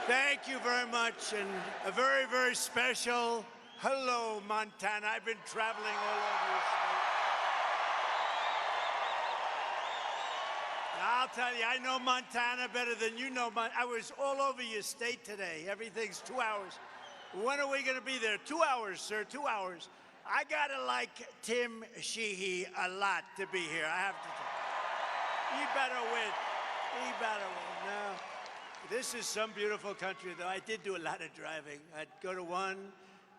Thank you very much, and a very, very special hello, Montana. I've been traveling all over your state. I'll tell you, I know Montana better than you know. I was all over your state today. Everything's 2 hours. When are we going to be there? 2 hours, sir, 2 hours. I got to like Tim Sheehy a lot to be here. I have to tell you. He better win. He better win. No. This is some beautiful country, though. I did do a lot of driving. I'd go to one.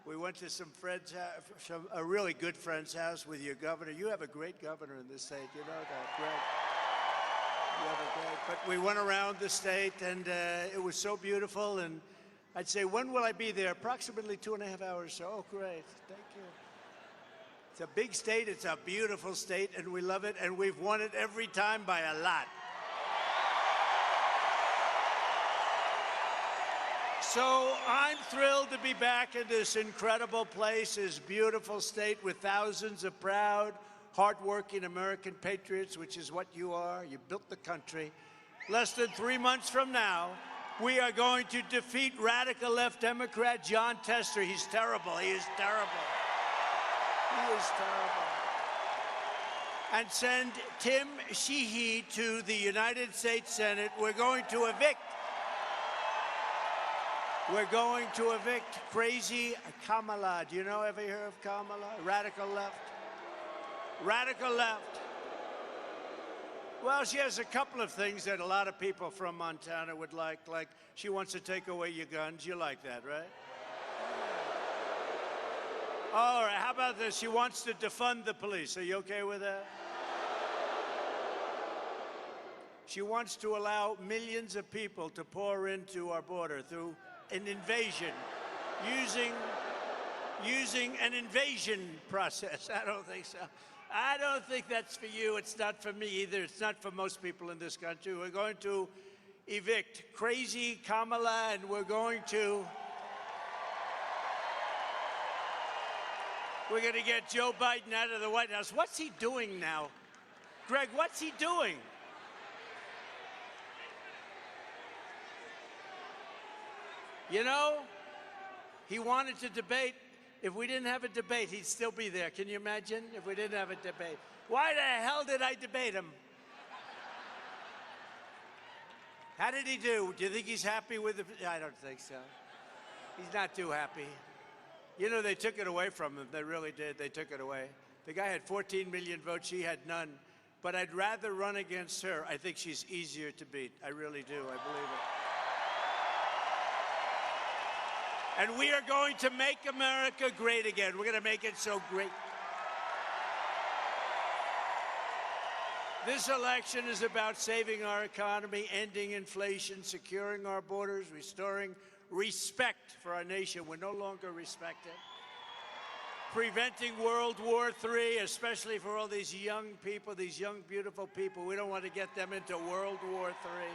We went to some friends' house, a really good friend's house with your governor. You have a great governor in this state. You know that, Greg. You have a great. But we went around the state, and it was so beautiful. And I'd say, when will I be there? Approximately 2.5 hours. So, oh, great. Thank you. It's a big state. It's a beautiful state, and we love it. And we've won it every time by a lot. So I'm thrilled to be back in this incredible place, this beautiful state with thousands of proud, hardworking American patriots, which is what you are. You built the country. Less than 3 months from now, we are going to defeat radical left Democrat Jon Tester. He's terrible. He is terrible. He is terrible. And send Tim Sheehy to the United States Senate. We're going to evict crazy Kamala. Do you know, ever hear of Kamala? Radical left. Radical left. Well, she has a couple of things that a lot of people from Montana would like she wants to take away your guns. You like that, right? All right, how about this? She wants to defund the police. Are you okay with that? She wants to allow millions of people to pour into our border through an invasion, using an invasion process. I don't think so. I don't think that's for you. It's not for me either. It's not for most people in this country. We're going to evict crazy Kamala, and we're going to get Joe Biden out of the White House. What's he doing now? Greg, what's he doing? You know, he wanted to debate. If we didn't have a debate, he'd still be there. Can you imagine if we didn't have a debate? Why the hell did I debate him? How did he do? Do you think he's happy with it? I don't think so. He's not too happy. You know, they took it away from him. They really did. They took it away. The guy had 14 million votes. She had none. But I'd rather run against her. I think she's easier to beat. I really do. I believe it. And we are going to make America great again. We're going to make it so great. This election is about saving our economy, ending inflation, securing our borders, restoring respect for our nation. We're no longer respected. Preventing World War III, especially for all these young people, these young, beautiful people. We don't want to get them into World War III.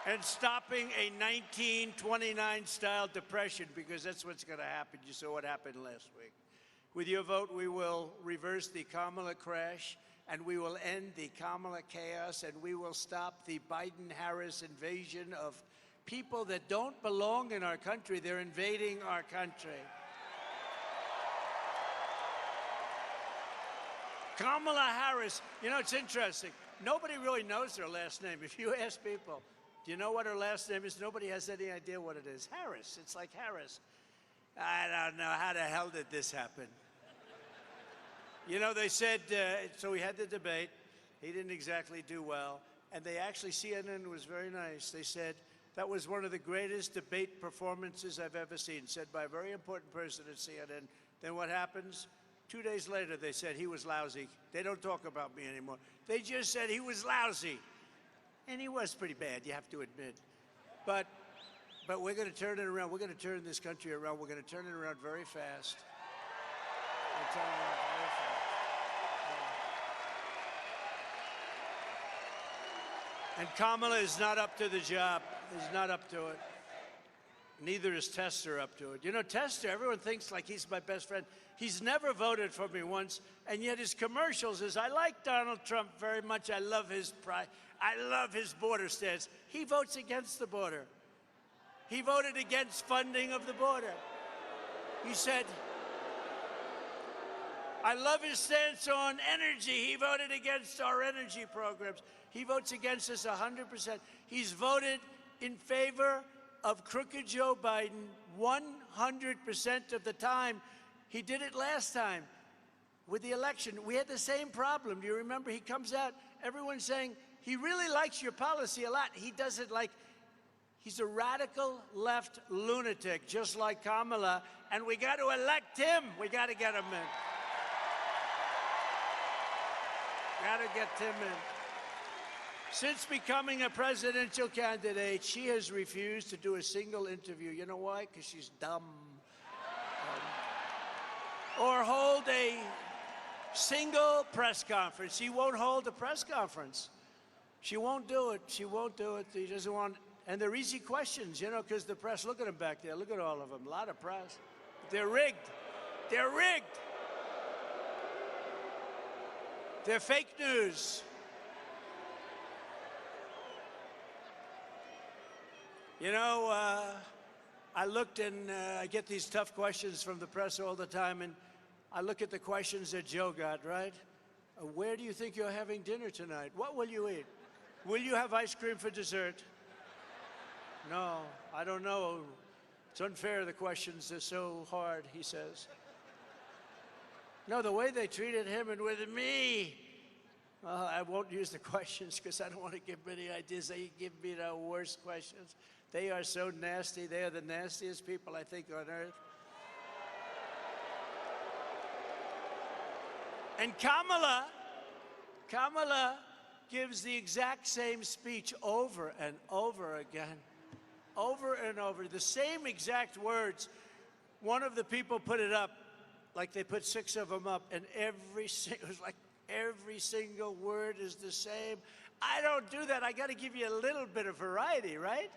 And stopping a 1929-style depression, because that's what's going to happen. You saw what happened last week. With your vote, we will reverse the Kamala crash, and we will end the Kamala chaos, and we will stop the Biden-Harris invasion of people that don't belong in our country. They're invading our country. Kamala Harris, you know, it's interesting. Nobody really knows her last name. If you ask people, do you know what her last name is? Nobody has any idea what it is. Harris. It's like Harris. I don't know. How the hell did this happen? You know, they said, so we had the debate. He didn't exactly do well. And they actually, CNN was very nice. They said, that was one of the greatest debate performances I've ever seen, said by a very important person at CNN. Then what happens? 2 days later, they said he was lousy. They don't talk about me anymore. They just said he was lousy. And he was pretty bad, you have to admit. But we're going to turn it around. We're going to turn this country around. We're going to turn it around very fast. We're turning it around very fast. And Kamala is not up to the job. Is not up to it. Neither is Tester up to it. You know, Tester, everyone thinks like he's my best friend. He's never voted for me once, and yet his commercials is, I like Donald Trump very much. I love his pride. I love his border stance. He votes against the border. He voted against funding of the border. He said, I love his stance on energy. He voted against our energy programs. He votes against us 100%. He's voted in favor of crooked Joe Biden 100% of the time. He did it last time with the election. We had the same problem. Do you remember? He comes out, everyone's saying, he really likes your policy a lot. He doesn't like, he's a radical left lunatic, just like Kamala, and we got to elect him. We got to get him in. Got to get Tim in. Since becoming a presidential candidate, she has refused to do a single interview. You know why? Because she's dumb. Or hold a single press conference. She won't hold a press conference. She won't do it. She won't do it. She doesn't want, and they're easy questions, you know, because the press, look at them back there. Look at all of them. A lot of press. They're rigged. They're rigged. They're fake news. You know, I looked and I get these tough questions from the press all the time, and I look at the questions that Joe got, right? Where do you think you're having dinner tonight? What will you eat? Will you have ice cream for dessert? No, I don't know. It's unfair, the questions are so hard, he says. No, the way they treated him and with me, I won't use the questions because I don't want to give many ideas. They give me the worst questions. They are so nasty. They are the nastiest people, I think, on earth. And Kamala gives the exact same speech over and over again, over and over, the same exact words. One of the people put it up, like they put 6 of them up, and it was like every single word is the same. I don't do that. I got to give you a little bit of variety, right?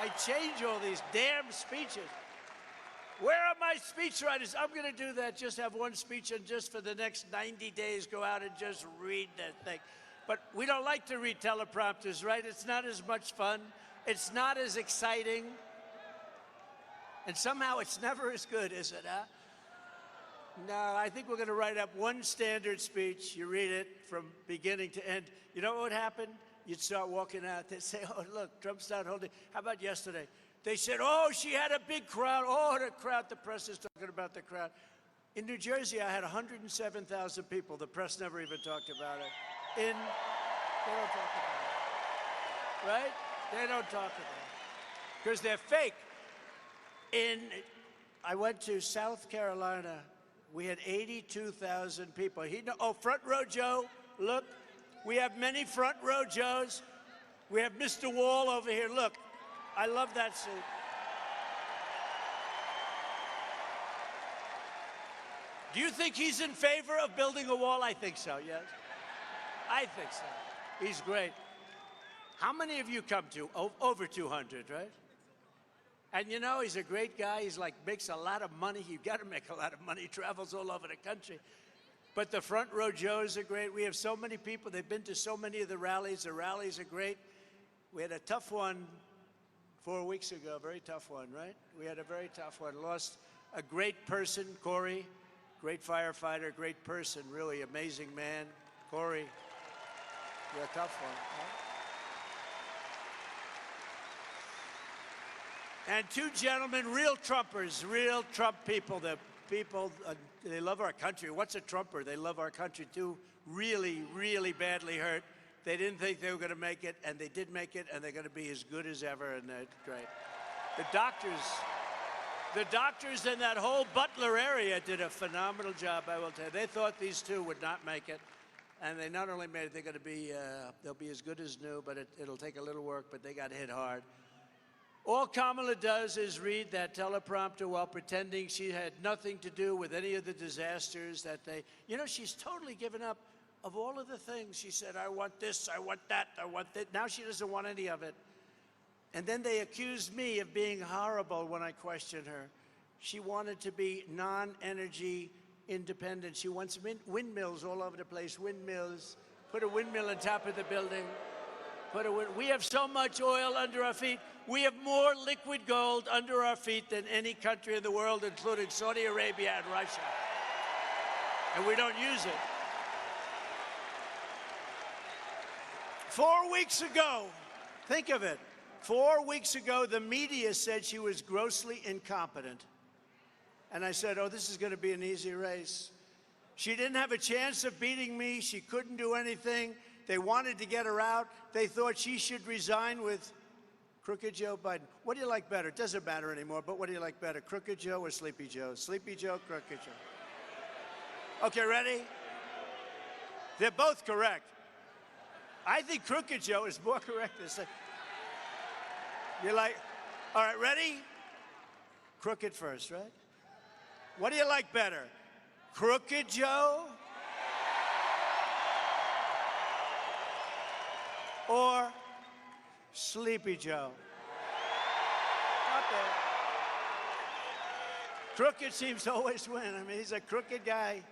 I change all these damn speeches. Where are my speechwriters? I'm going to do that. Just have one speech and just for the next 90 days go out and just read that thing. But we don't like to read teleprompters, right? It's not as much fun. It's not as exciting. And somehow it's never as good, is it, huh? No, I think we're going to write up one standard speech. You read it from beginning to end. You know what would happen? You'd start walking out. They'd say, oh, look, Trump's not holding. How about yesterday? They said, oh, she had a big crowd. Oh, the crowd. The press is talking about the crowd. In New Jersey, I had 107,000 people. The press never even talked about it. They don't talk about it. Right? They don't talk about it. Because they're fake. I went to South Carolina. We had 82,000 people. Oh, front row Joe, look. We have many front row Joes. We have Mr. Wall over here. Look, I love that suit. Do you think he's in favor of building a wall? I think so, yes. I think so. He's great. How many of you come to? Over 200, right? And you know, he's a great guy. He's like, makes a lot of money. You've got to make a lot of money. He travels all over the country. But the front row Joes are great. We have so many people. They've been to so many of the rallies. The rallies are great. We had a tough one 4 weeks ago, a very tough one, right? We had a very tough one. Lost a great person, Corey, great firefighter, great person, really amazing man. Corey, you're a tough one, right? And 2 gentlemen, real Trumpers, real Trump people. The people, they love our country. What's a Trumper? They love our country. 2 really, really badly hurt. They didn't think they were going to make it, and they did make it, and they're going to be as good as ever, and they're great. The doctors in that whole Butler area did a phenomenal job, I will tell you. They thought these 2 would not make it, and they not only made it, they're going to be, they'll be as good as new, but it'll take a little work, but they got hit hard. All Kamala does is read that teleprompter while pretending she had nothing to do with any of the disasters that they, you know, she's totally given up of all of the things. She said, I want this, I want that, I want that. Now she doesn't want any of it. And then they accused me of being horrible when I questioned her. She wanted to be non-energy independent. She wants windmills all over the place, windmills. Put a windmill on top of the building. We have so much oil under our feet. We have more liquid gold under our feet than any country in the world, including Saudi Arabia and Russia. And we don't use it. 4 weeks ago, think of it, 4 weeks ago, the media said she was grossly incompetent. And I said, oh, this is going to be an easy race. She didn't have a chance of beating me. She couldn't do anything. They wanted to get her out. They thought she should resign with Crooked Joe Biden. What do you like better? It doesn't matter anymore, but what do you like better, Crooked Joe or Sleepy Joe? Sleepy Joe, Crooked Joe. Okay, ready? They're both correct. I think Crooked Joe is more correct than you're like, all right, ready? Crooked first, right? What do you like better? Crooked Joe or Sleepy Joe? Not bad. Crooked seems to always win. I mean, he's a crooked guy.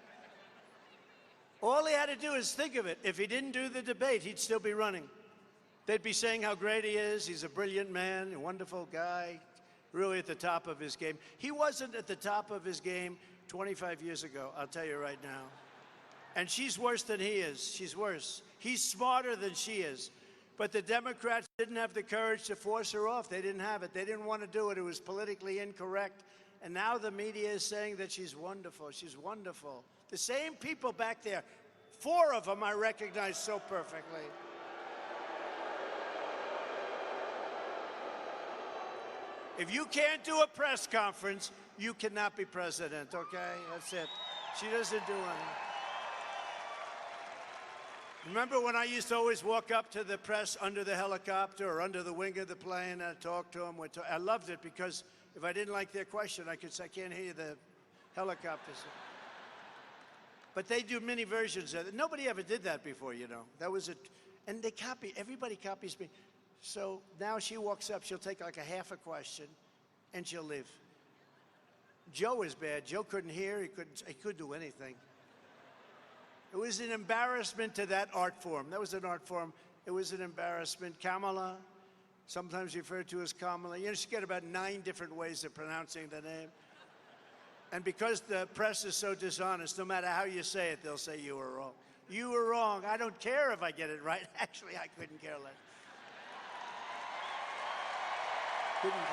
All he had to do is think of it. If he didn't do the debate, he'd still be running. They'd be saying how great he is. He's a brilliant man, a wonderful guy, really at the top of his game. He wasn't at the top of his game 25 years ago, I'll tell you right now. And she's worse than he is. She's worse. He's smarter than she is. But the Democrats didn't have the courage to force her off. They didn't have it. They didn't want to do it. It was politically incorrect. And now the media is saying that she's wonderful. She's wonderful. The same people back there, 4 of them I recognize so perfectly. If you can't do a press conference, you cannot be president, okay? That's it. She doesn't do anything. Remember when I used to always walk up to the press under the helicopter or under the wing of the plane and I'd talk to them? I loved it because if I didn't like their question, I could say, I can't hear the helicopters. But they do many versions of it. Nobody ever did that before, you know. That was it. And they copy, everybody copies me. So now she walks up, she'll take like a half a question, and she'll leave. Joe is bad. Joe couldn't hear, he couldn't do anything. It was an embarrassment to that art form. That was an art form. It was an embarrassment. Kamala, sometimes referred to as Kamala. You know, she got about 9 different ways of pronouncing the name. And because the press is so dishonest, no matter how you say it, they'll say you were wrong. You were wrong. I don't care if I get it right. Actually, I couldn't care less. Couldn't care.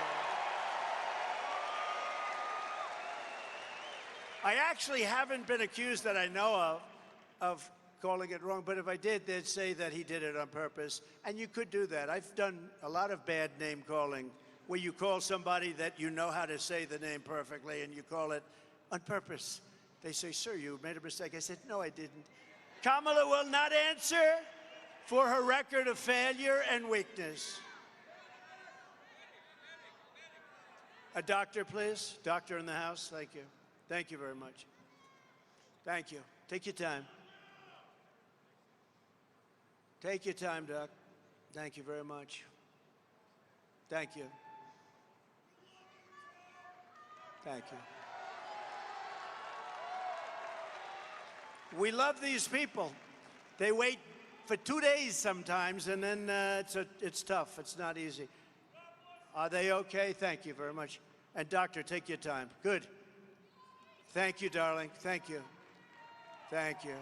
I actually haven't been accused that I know of calling it wrong, but if I did, they'd say that he did it on purpose. And you could do that. I've done a lot of bad name calling where you call somebody that you know how to say the name perfectly and you call it on purpose. They say, sir, you made a mistake. I said, no, I didn't. Kamala will not answer for her record of failure and weakness. A doctor, please. Doctor in the house. Thank you. Thank you very much. Thank you. Take your time. Take your time, Doc. Thank you very much. Thank you. Thank you. We love these people. They wait for 2 days sometimes, and then it's tough. It's not easy. Are they okay? Thank you very much. And doctor, take your time. Good. Thank you, darling. Thank you. Thank you.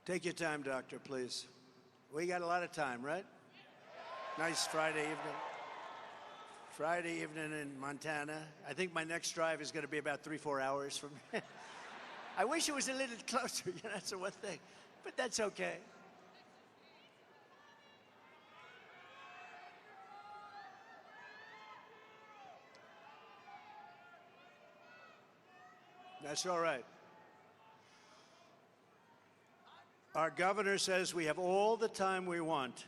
Take your time, doctor, please. We got a lot of time, right? Nice Friday evening. Friday evening in Montana. I think my next drive is going to be about 3-4 hours from here. I wish it was a little closer, you know, that's the one thing. But that's okay. That's all right. Our governor says we have all the time we want.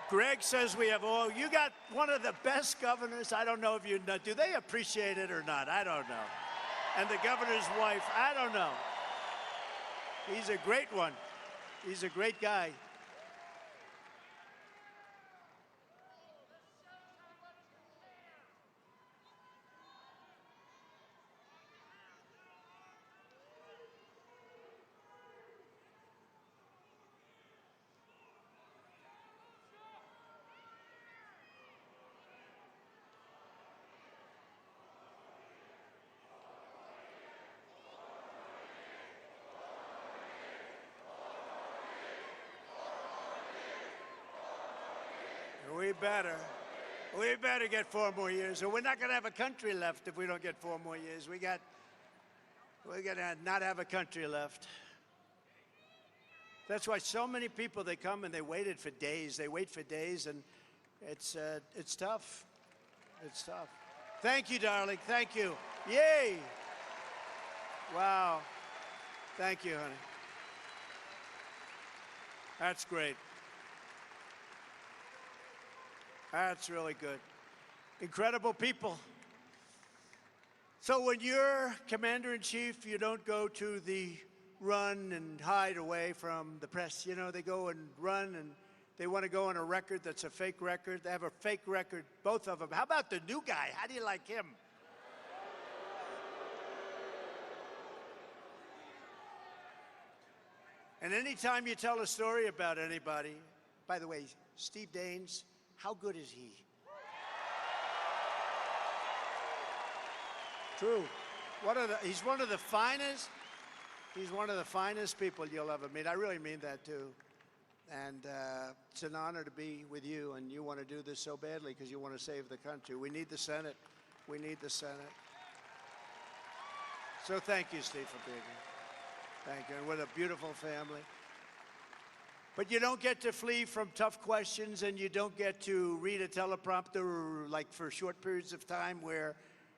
Greg says we have all. You got one of the best governors. I don't know if you know. Do they appreciate it or not? I don't know. And the governor's wife, I don't know. He's a great one. He's a great guy. We better get 4 more years, or we're not going to have a country left if we don't get 4 more years. We're going to not have a country left. That's why so many people, they come and they waited for days. They wait for days, and it's tough. It's tough. Thank you, darling. Thank you. Yay. Wow. Thank you, honey. That's great. That's really good. Incredible people. So when you're commander-in-chief, you don't go to the run and hide away from the press. You know, they go and run, and they want to go on a record that's a fake record. They have a fake record, both of them. How about the new guy? How do you like him? And anytime you tell a story about anybody, by the way, Steve Daines, how good is he? True. He's one of the finest. He's one of the finest people you'll ever meet. I really mean that too. And it's an honor to be with you. And you want to do this so badly because you want to save the country. We need the Senate. We need the Senate. So thank you, Steve, for being here. Thank you. And what a beautiful family. But you don't get to flee from tough questions, and you don't get to read a teleprompter like for short periods of time where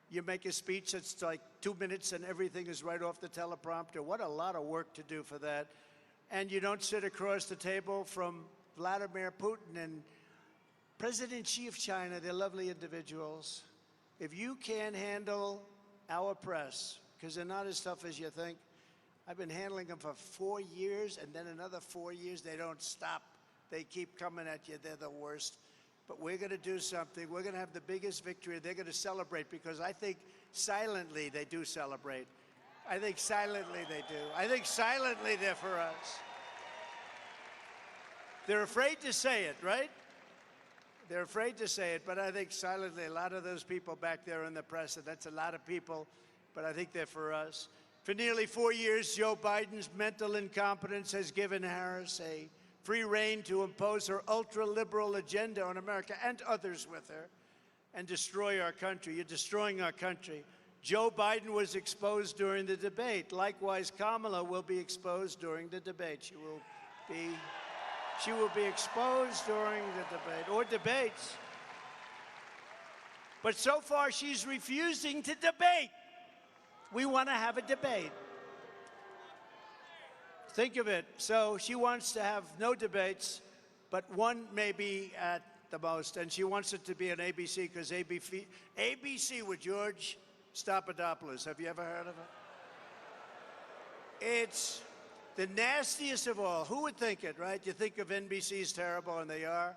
you make a speech that's like 2 minutes and everything is right off the teleprompter. What a lot of work to do for that. And you don't sit across the table from Vladimir Putin and President Xi of China. They're lovely individuals. If you can't handle our press, because they're not as tough as you think, I've been handling them for 4 years, and then another 4 years. They don't stop. They keep coming at you. They're the worst. But we're going to do something. We're going to have the biggest victory. They're going to celebrate, because I think silently they do celebrate. I think silently they do. I think silently they're for us. They're afraid to say it, right? They're afraid to say it, but I think silently a lot of those people back there in the press, and that's a lot of people, but I think they're for us. For nearly 4 years, Joe Biden's mental incompetence has given Harris a free rein to impose her ultra-liberal agenda on America and others with her and destroy our country. You're destroying our country. Joe Biden was exposed during the debate. Likewise, Kamala will be exposed during the debate. She will be exposed during the debate, or debates. But so far, she's refusing to debate. We want to have a debate. Think of it. So she wants to have no debates, but one maybe at the most. And she wants it to be on ABC, because ABC with George Stephanopoulos. Have you ever heard of it? It's the nastiest of all. Who would think it, right? You think of NBC is terrible, and they are.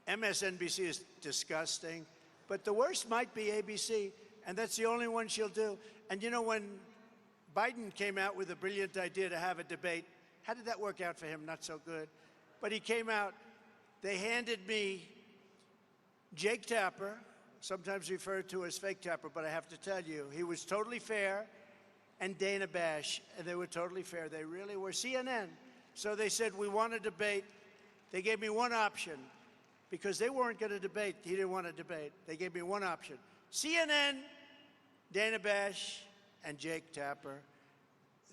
MSNBC is disgusting. But the worst might be ABC, and that's the only one she'll do. And you know, when Biden came out with a brilliant idea to have a debate, how did that work out for him? Not so good. But he came out, they handed me Jake Tapper, sometimes referred to as Fake Tapper, but I have to tell you, he was totally fair, and Dana Bash, and they were totally fair. They really were. CNN. So they said, we want to debate. They gave me one option, because they weren't going to debate. He didn't want to debate. They gave me one option. CNN, Dana Bash, and Jake Tapper.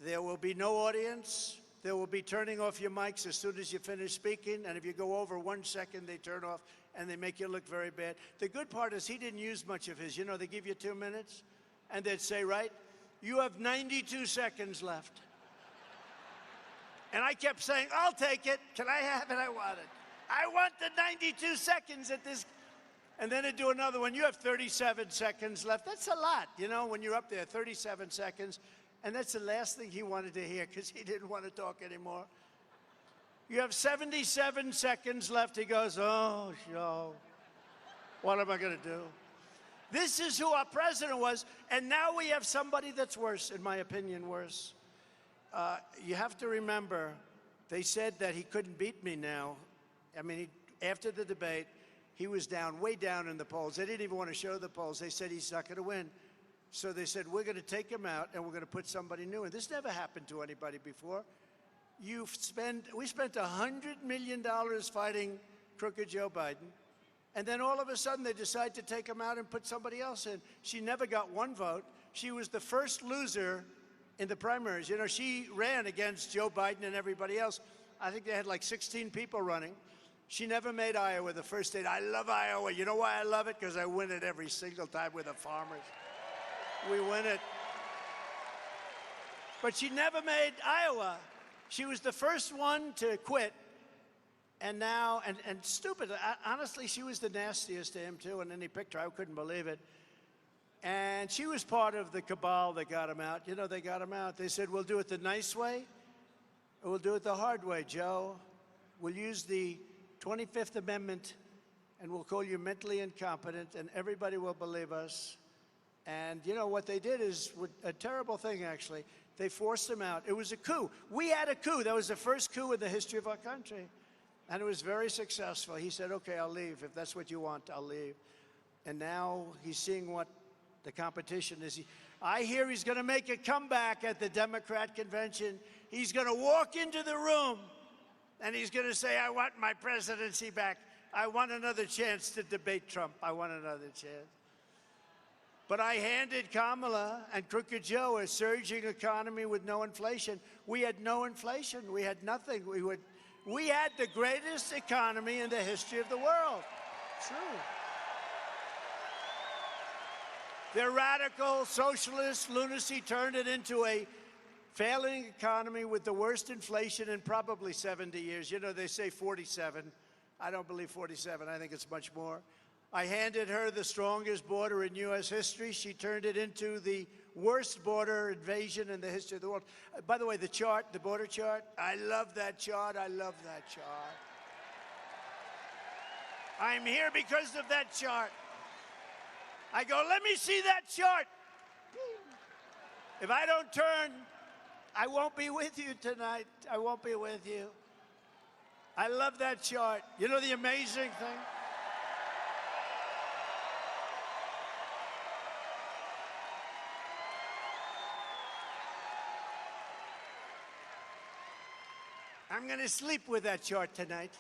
There will be no audience. There will be turning off your mics as soon as you finish speaking, and if you go over 1 second, they turn off, and they make you look very bad. The good part is he didn't use much of his. You know, they give you 2 minutes, and they'd say, right, you have 92 seconds left. And I kept saying, I'll take it. Can I have it? I want it. I want the 92 seconds at this. And then to do another one. You have 37 seconds left. That's a lot, you know, when you're up there, 37 seconds. And that's the last thing he wanted to hear because he didn't want to talk anymore. You have 77 seconds left. He goes, oh, Joe, what am I going to do? This is who our president was. And now we have somebody that's worse, in my opinion, worse. You have to remember, they said that he couldn't beat me now. I mean, after the debate, he was down, way down in the polls. They didn't even want to show the polls. They said he's not going to win. So they said, we're going to take him out and we're going to put somebody new in. This never happened to anybody before. We spent $100 million fighting crooked Joe Biden. And then all of a sudden they decide to take him out and put somebody else in. She never got one vote. She was the first loser in the primaries. You know, she ran against Joe Biden and everybody else. I think they had like 16 people running. She never made Iowa the first state. I love Iowa. You know why I love it? Because I win it every single time with the farmers. We win it. But she never made Iowa. She was the first one to quit. And now, and stupid, honestly, she was the nastiest to him, too, and then he picked her. I couldn't believe it. And she was part of the cabal that got him out. You know, they got him out. They said, we'll do it the nice way, or we'll do it the hard way, Joe. We'll use the 25th Amendment, and we'll call you mentally incompetent, and everybody will believe us. And, you know, what they did is a terrible thing, actually. They forced him out. It was a coup. We had a coup. That was the first coup in the history of our country. And it was very successful. He said, okay, I'll leave. If that's what you want, I'll leave. And now he's seeing what the competition is. I hear he's going to make a comeback at the Democrat convention. He's going to walk into the room, and he's going to say, I want my presidency back. I want another chance to debate Trump. I want another chance. But I handed Kamala and Crooked Joe a surging economy with no inflation. We had no inflation. We had nothing. We had the greatest economy in the history of the world. True. Their radical socialist lunacy turned it into a failing economy with the worst inflation in probably 70 years. You know, they say 47. I don't believe 47. I think it's much more. I handed her the strongest border in U.S. history. She turned it into the worst border invasion in the history of the world. By the way, the chart, the border chart, I love that chart. I love that chart. I'm here because of that chart. I go, let me see that chart. If I don't turn, I won't be with you tonight. I won't be with you. I love that chart. You know the amazing thing? I'm going to sleep with that chart tonight.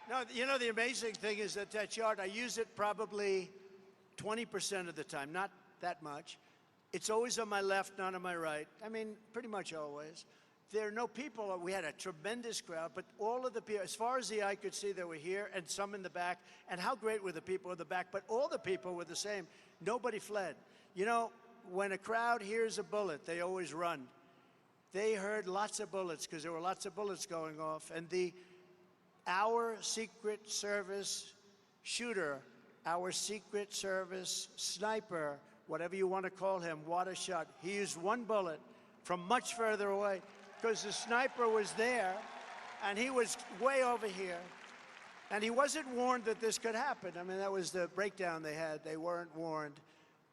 No, you know, the amazing thing is that that chart, I use it probably 20% of the time, not that much. It's always on my left, not on my right. I mean, pretty much always. There are no people. We had a tremendous crowd, but all of the people, as far as the eye could see, they were here, and some in the back. And how great were the people in the back? But all the people were the same. Nobody fled. You know, when a crowd hears a bullet, they always run. They heard lots of bullets because there were lots of bullets going off. And our Secret Service shooter, our Secret Service sniper, whatever you want to call him, what a shot. He used one bullet from much further away because the sniper was there and he was way over here. And he wasn't warned that this could happen. I mean, that was the breakdown they had. They weren't warned.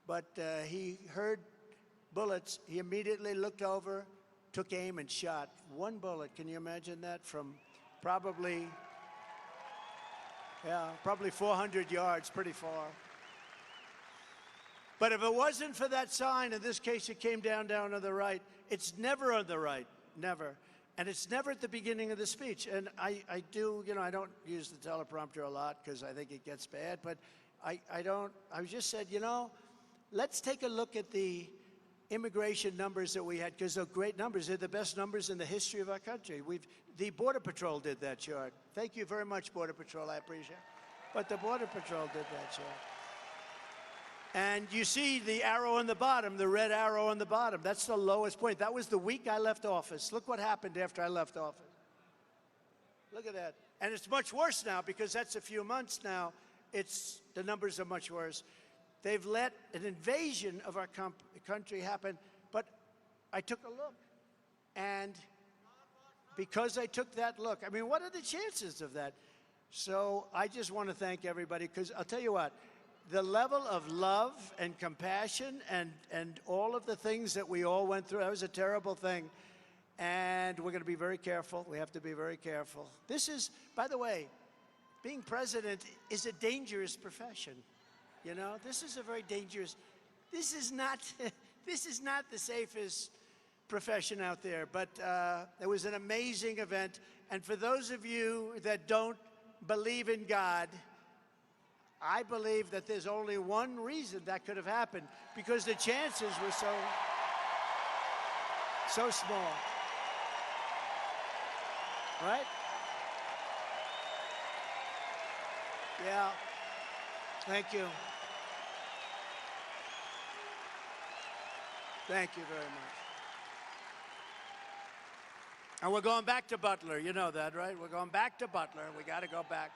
But he heard bullets. He immediately looked over, took aim and shot. One bullet, can you imagine that? From probably 400 yards, pretty far. But if it wasn't for that sign, in this case it came down to the right, it's never on the right, never. And it's never at the beginning of the speech. And I do, you know, I don't use the teleprompter a lot because I think it gets bad, but I just said, you know, let's take a look at the immigration numbers that we had, because they're great numbers. They're the best numbers in the history of our country. The Border Patrol did that chart. Thank you very much, Border Patrol. I appreciate it. But the Border Patrol did that chart. And you see the arrow on the bottom, the red arrow on the bottom. That's the lowest point. That was the week I left office. Look what happened after I left office. Look at that. And it's much worse now because that's a few months now. The numbers are much worse. They've let an invasion of our country happen. But I took a look. And because I took that look, I mean, what are the chances of that? So I just want to thank everybody, because I'll tell you what, the level of love and compassion and all of the things that we all went through, that was a terrible thing. And we're going to be very careful. We have to be very careful. This is, by the way, being president is a dangerous profession. You know, this is a very dangerous, this is not the safest profession out there. But it was an amazing event. And for those of you that don't believe in God, I believe that there's only one reason that could have happened, because the chances were so small. Right? Yeah. Thank you. Thank you very much. And we're going back to Butler. You know that, right? We're going back to Butler. We got to go back.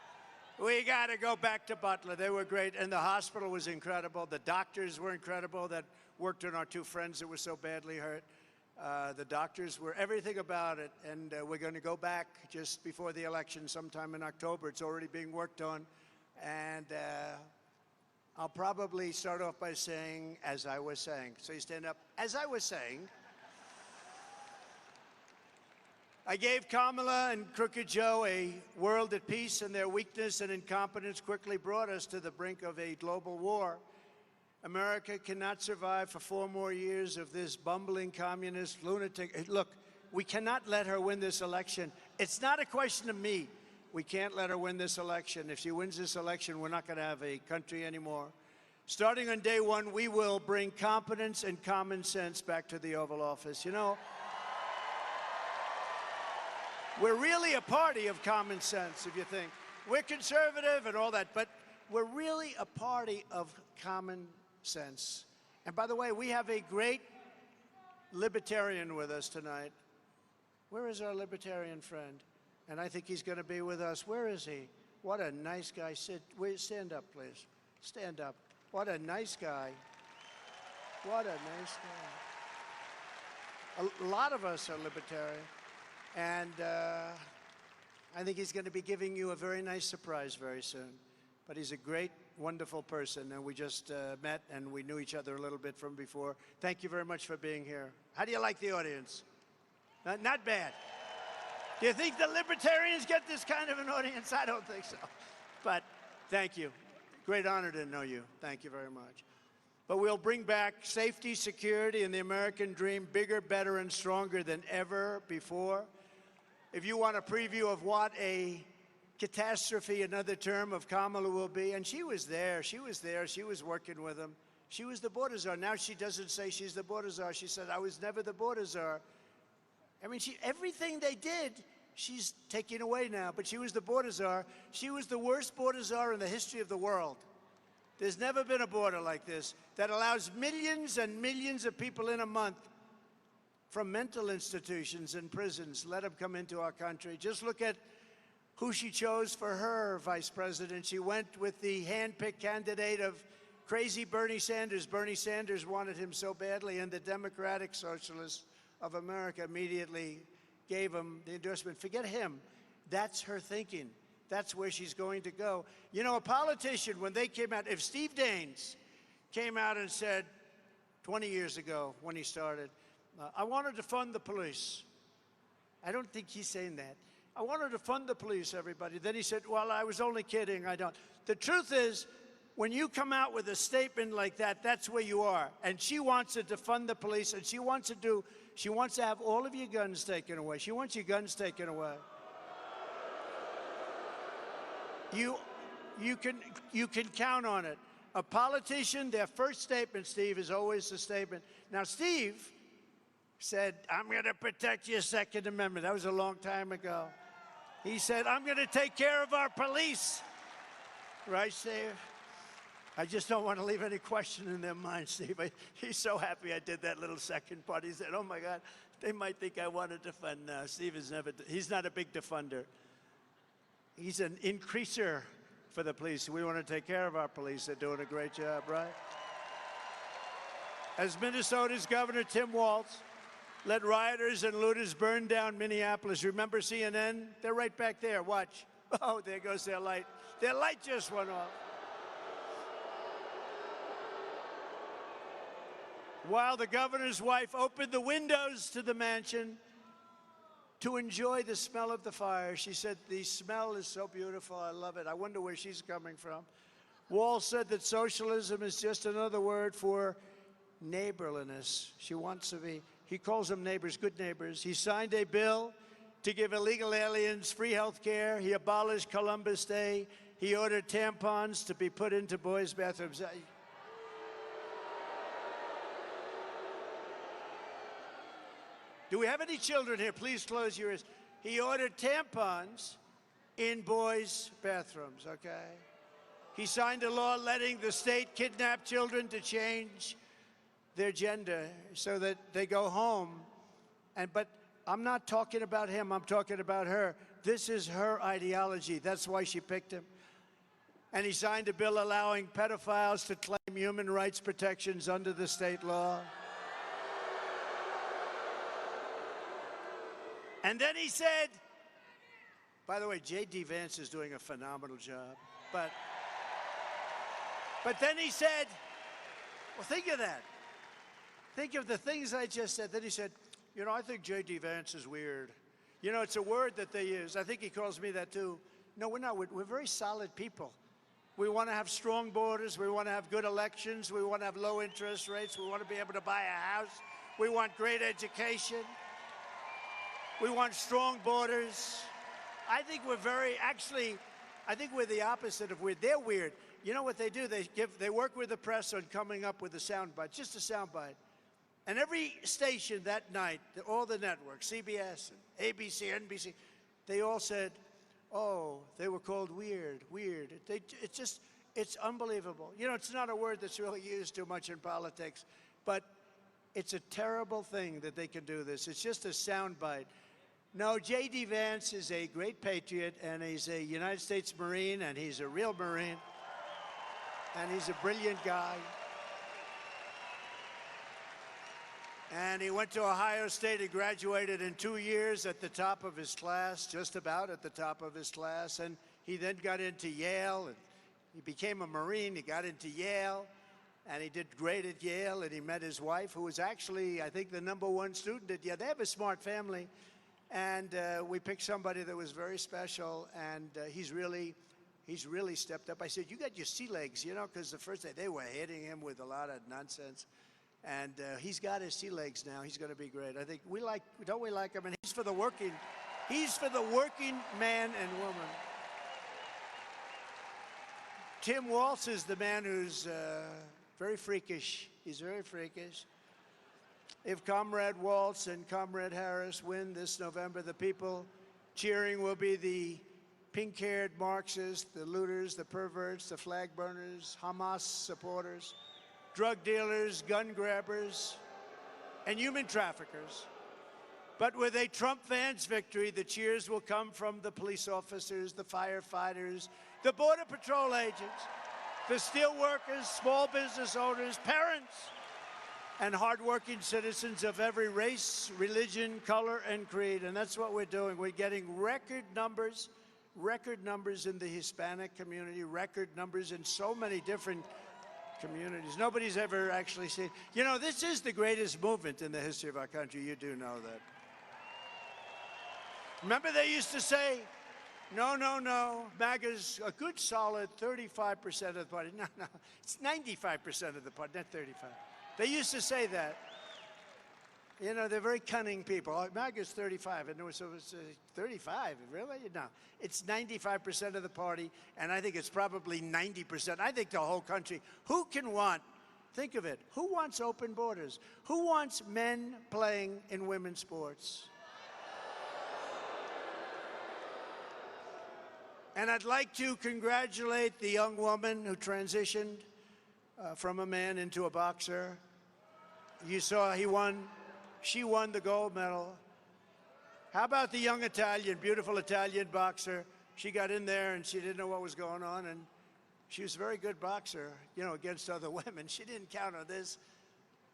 We got to go back to Butler. They were great. And the hospital was incredible. The doctors were incredible that worked on our two friends that were so badly hurt. The doctors were everything about it. And we're going to go back just before the election sometime in October. It's already being worked on. And I'll probably start off by saying, as I was saying. So you stand up. As I was saying, I gave Kamala and Crooked Joe a world at peace, and their weakness and incompetence quickly brought us to the brink of a global war. America cannot survive for 4 more years of this bumbling communist lunatic. Look, we cannot let her win this election. It's not a question of me. We can't let her win this election. If she wins this election, we're not going to have a country anymore. Starting on day one, we will bring competence and common sense back to the Oval Office. You know, we're really a party of common sense, if you think. We're conservative and all that, but we're really a party of common sense. And by the way, we have a great libertarian with us tonight. Where is our libertarian friend? And I think he's going to be with us. Where is he? What a nice guy. Stand up, please. Stand up. What a nice guy. What a nice guy. A lot of us are libertarian. And I think he's going to be giving you a very nice surprise very soon. But he's a great, wonderful person. And we just met, and we knew each other a little bit from before. Thank you very much for being here. How do you like the audience? Not bad. Do you think the libertarians get this kind of an audience? I don't think so. But thank you. Great honor to know you. Thank you very much. But we'll bring back safety, security, and the American dream bigger, better, and stronger than ever before. If you want a preview of what a catastrophe, another term of Kamala will be, and she was there, she was working with him. She was the border czar. Now she doesn't say she's the border czar. She said, I was never the border czar. I mean, everything they did, she's taking away now, but she was the border czar. She was the worst border czar in the history of the world. There's never been a border like this that allows millions and millions of people in a month from mental institutions and prisons, let them come into our country. Just look at who she chose for her vice president. She went with the hand-picked candidate of crazy Bernie Sanders. Bernie Sanders wanted him so badly, and the Democratic Socialists of America immediately gave him the endorsement. Forget him. That's her thinking. That's where she's going to go. You know, a politician, when they came out, if Steve Daines came out and said 20 years ago when he started, I wanted to fund the police. I don't think he's saying that. I wanted to fund the police, everybody. Then he said, well, I was only kidding. I don't. The truth is, when you come out with a statement like that, that's where you are. And she wants to defund the police, and she wants to have all of your guns taken away. She wants your guns taken away. You can count on it. A politician, their first statement, Steve, is always the statement. Now, Steve said, I'm going to protect your Second Amendment. That was a long time ago. He said, I'm going to take care of our police. Right, Steve? I just don't want to leave any question in their mind, Steve. He's so happy I did that little second part. He said, oh my God, they might think I want to defund. No, Steve is never, he's not a big defender. He's an increaser for the police. We want to take care of our police. They're doing a great job, right? As Minnesota's Governor Tim Walz let rioters and looters burn down Minneapolis. Remember CNN? They're right back there. Watch. Oh, there goes their light. Their light just went off. While the governor's wife opened the windows to the mansion to enjoy the smell of the fire, she said, the smell is so beautiful. I love it. I wonder where she's coming from. Walz said that socialism is just another word for neighborliness. She wants to be, he calls them neighbors, good neighbors. He signed a bill to give illegal aliens free health care. He abolished Columbus Day. He ordered tampons to be put into boys' bathrooms. Do we have any children here? Please close your ears. He ordered tampons in boys' bathrooms, okay? He signed a law letting the state kidnap children to change their gender so that they go home. But I'm not talking about him, I'm talking about her. This is her ideology. That's why she picked him. And he signed a bill allowing pedophiles to claim human rights protections under the state law. And then he said, by the way, J.D. Vance is doing a phenomenal job. But then he said, well, think of that. Think of the things I just said. Then he said, you know, I think J.D. Vance is weird. You know, it's a word that they use. I think he calls me that too. No, we're not. We're very solid people. We want to have strong borders. We want to have good elections. We want to have low interest rates. We want to be able to buy a house. We want great education. We want strong borders. I think we're very, actually, I think we're the opposite of weird. They're weird. You know what they do? They work with the press on coming up with a soundbite, just a soundbite. And every station that night, all the networks, CBS, and ABC, NBC, they all said, oh, they were called weird, weird. It's unbelievable. You know, it's not a word that's really used too much in politics, but it's a terrible thing that they can do this. It's just a soundbite. No, J.D. Vance is a great patriot, and he's a United States Marine, and he's a real Marine, and he's a brilliant guy. And he went to Ohio State. He graduated in 2 years at the top of his class, just about at the top of his class. And he then got into Yale, and he became a Marine. He got into Yale, and he did great at Yale, and he met his wife, who was actually, I think, the #1 student at Yale. They have a smart family. And we picked somebody that was very special, and he's really stepped up. I said, you got your sea legs, you know, because the first day they were hitting him with a lot of nonsense. And he's got his sea legs now. He's going to be great. I think don't we like him? And he's for the working man and woman. Tim Walz is the man who's very freakish. He's very freakish. If Comrade Walz and Comrade Harris win this November, the people cheering will be the pink-haired Marxists, the looters, the perverts, the flag burners, Hamas supporters, drug dealers, gun grabbers, and human traffickers. But with a Trump Vance victory, the cheers will come from the police officers, the firefighters, the Border Patrol agents, the steel workers, small business owners, parents, and hardworking citizens of every race, religion, color, and creed. And that's what we're doing. We're getting record numbers in the Hispanic community, record numbers in so many different communities. Nobody's ever actually seen. You know, this is the greatest movement in the history of our country. You do know that. Remember they used to say, no, no, no, MAGA's a good solid 35% of the party. No, no, it's 95% of the party, not 35. They used to say that. You know, they're very cunning people. Oh, MAGA's 35, and so it's 35, really? No, it's 95% of the party, and I think it's probably 90%. I think the whole country. Who can want, think of it, who wants open borders? Who wants men playing in women's sports? And I'd like to congratulate the young woman who transitioned from a man into a boxer. You saw she won the gold medal. How about the young Italian, beautiful Italian boxer? She got in there and she didn't know what was going on, and she was a very good boxer, you know, against other women. She didn't count on this.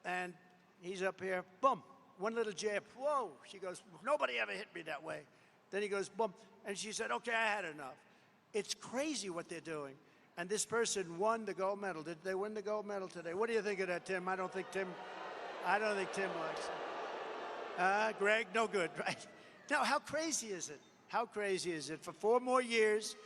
And he's up here, boom, one little jab, whoa. She goes, nobody ever hit me that way. Then he goes, boom, and she said, okay, I had enough. It's crazy what they're doing. And this person won the gold medal. Did they win the gold medal today? What do you think of that, Tim? I don't think Tim likes it. Greg, no good, right? Now, how crazy is it? How crazy is it? For 4 more years,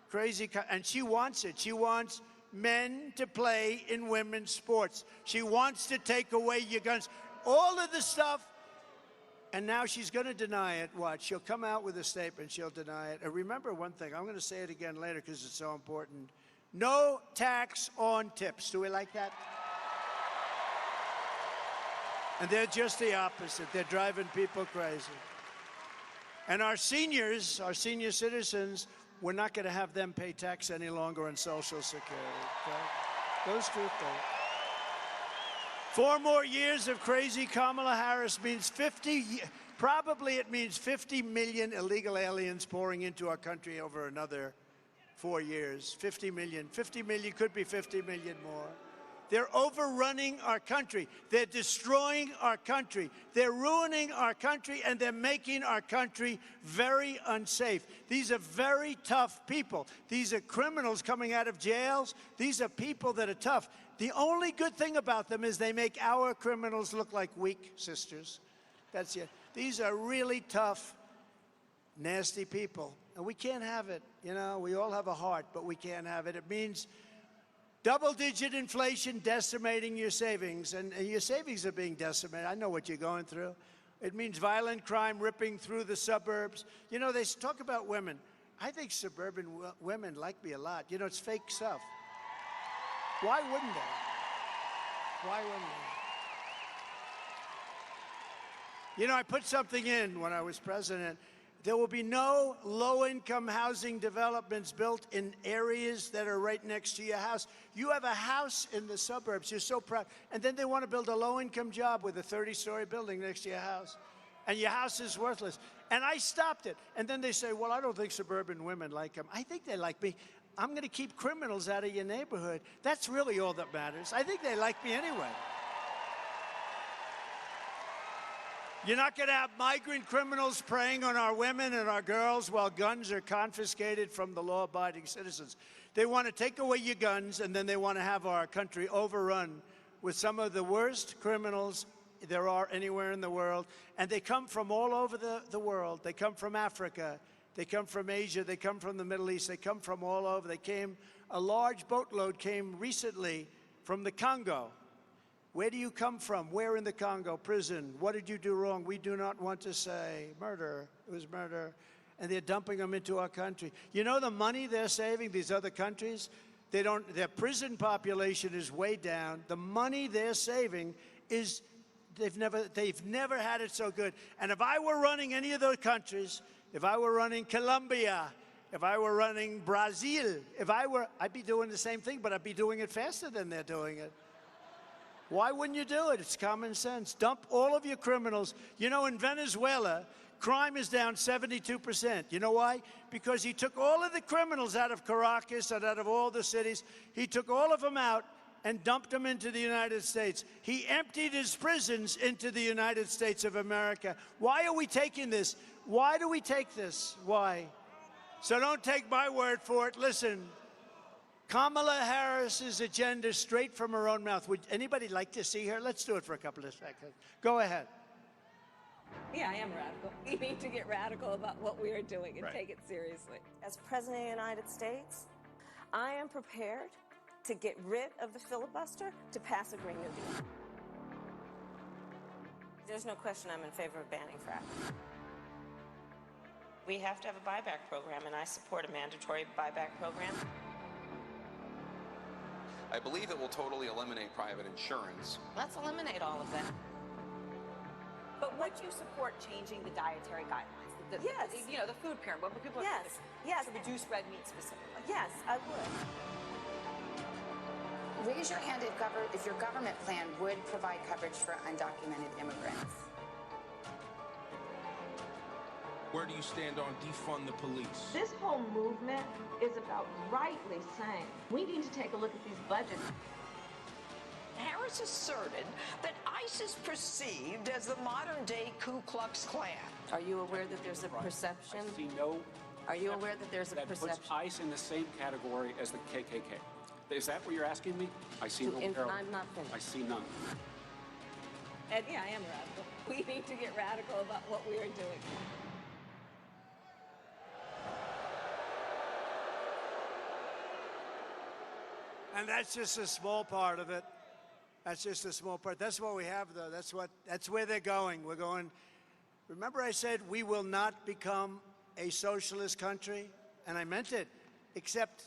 crazy, and she wants it. She wants men to play in women's sports. She wants to take away your guns. All of the stuff, and now she's going to deny it. Watch, she'll come out with a statement, she'll deny it. And remember one thing, I'm going to say it again later because it's so important. No tax on tips. Do we like that? And they're just the opposite. They're driving people crazy. And our seniors, our senior citizens, we're not going to have them pay tax any longer on Social Security. Okay? Those 2 things. 4 more years of crazy Kamala Harris means probably it means 50 million illegal aliens pouring into our country over another 4 years. 50 million could be 50 million more. They're overrunning our country. They're destroying our country. They're ruining our country, and they're making our country very unsafe. These are very tough people. These are criminals coming out of jails. These are people that are tough. The only good thing about them is they make our criminals look like weak sisters. That's it. These are really tough, nasty people. And we can't have it. You know, we all have a heart, but we can't have it. It means double-digit inflation decimating your savings, and your savings are being decimated. I know what you're going through. It means violent crime ripping through the suburbs. You know, they talk about women. I think suburban women like me a lot. You know, it's fake stuff. Why wouldn't they? Why wouldn't they? You know, I put something in when I was president. There will be no low-income housing developments built in areas that are right next to your house. You have a house in the suburbs. You're so proud. And then they want to build a low-income job with a 30-story building next to your house. And your house is worthless. And I stopped it. And then they say, well, I don't think suburban women like them. I think they like me. I'm going to keep criminals out of your neighborhood. That's really all that matters. I think they like me anyway. You're not going to have migrant criminals preying on our women and our girls while guns are confiscated from the law-abiding citizens. They want to take away your guns, and then they want to have our country overrun with some of the worst criminals there are anywhere in the world. And they come from all over the world. They come from Africa. They come from Asia. They come from the Middle East. They come from all over. A large boatload came recently from the Congo. Where do you come from? Where in the Congo? Prison. What did you do wrong? We do not want to say. Murder. It was murder. And they're dumping them into our country. You know the money they're saving, these other countries? Their prison population is way down. The money they're saving is, they've never had it so good. And if I were running any of those countries, if I were running Colombia, if I were running Brazil, I'd be doing the same thing, but I'd be doing it faster than they're doing it. Why wouldn't you do it? It's common sense. Dump all of your criminals. You know, in Venezuela, crime is down 72%. You know why? Because he took all of the criminals out of Caracas and out of all the cities. He took all of them out and dumped them into the United States. He emptied his prisons into the United States of America. Why are we taking this? Why do we take this? Why? So don't take my word for it. Listen. Kamala Harris's agenda straight from her own mouth. Would anybody like to see her? Let's do it for a couple of seconds. Go ahead. Yeah, I am radical. We need to get radical about what we are doing and take it seriously. As President of the United States, I am prepared to get rid of the filibuster to pass a Green New Deal. There's no question I'm in favor of banning fracking. We have to have a buyback program, and I support a mandatory buyback program. I believe it will totally eliminate private insurance. Let's eliminate all of that. But would you support changing the dietary guidelines? Yes. You know, the food pyramid, what people yes. To reduce red meat specifically. Yes, I would. Raise your hand if your government plan would provide coverage for undocumented immigrants. Where do you stand on defund the police? This whole movement is about rightly saying we need to take a look at these budgets. Harris asserted that ICE is perceived as the modern-day Ku Klux Klan. Are you aware that there's a perception? I see no. Are you aware that there's a perception? That puts ICE in the same category as the KKK. Is that what you're asking me? I see no parallel. I'm not finished. I see none. And yeah, I am radical. We need to get radical about what we are doing. And that's just a small part of it. That's just a small part. That's what we have, though. That's where they're going. We're going. Remember I said we will not become a socialist country? And I meant it, except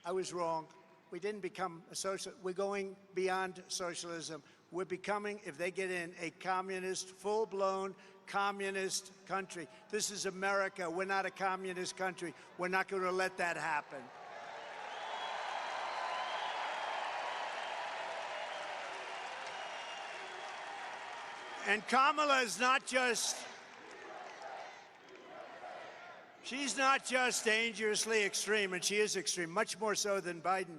I was wrong. We didn't become a socialist. We're going beyond socialism. We're becoming, if they get in, a communist, full-blown communist country. This is America. We're not a communist country. We're not going to let that happen. And Kamala is not just, she's not just dangerously extreme, and she is extreme, much more so than Biden,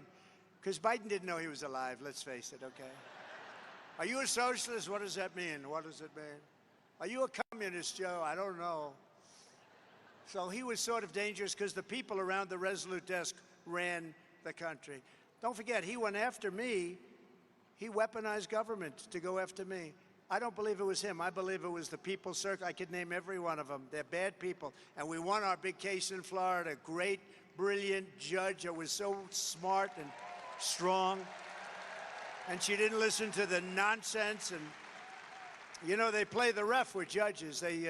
because Biden didn't know he was alive, let's face it, okay? Are you a socialist? What does that mean? What does it mean? Are you a communist, Joe? I don't know. So he was sort of dangerous because the people around the Resolute desk ran the country. Don't forget, he went after me. He weaponized government to go after me. I don't believe it was him. I believe it was the People's Circle. I could name every one of them. They're bad people. And we won our big case in Florida. Great, brilliant judge that was so smart and strong. And she didn't listen to the nonsense. And, you know, they play the ref with judges. They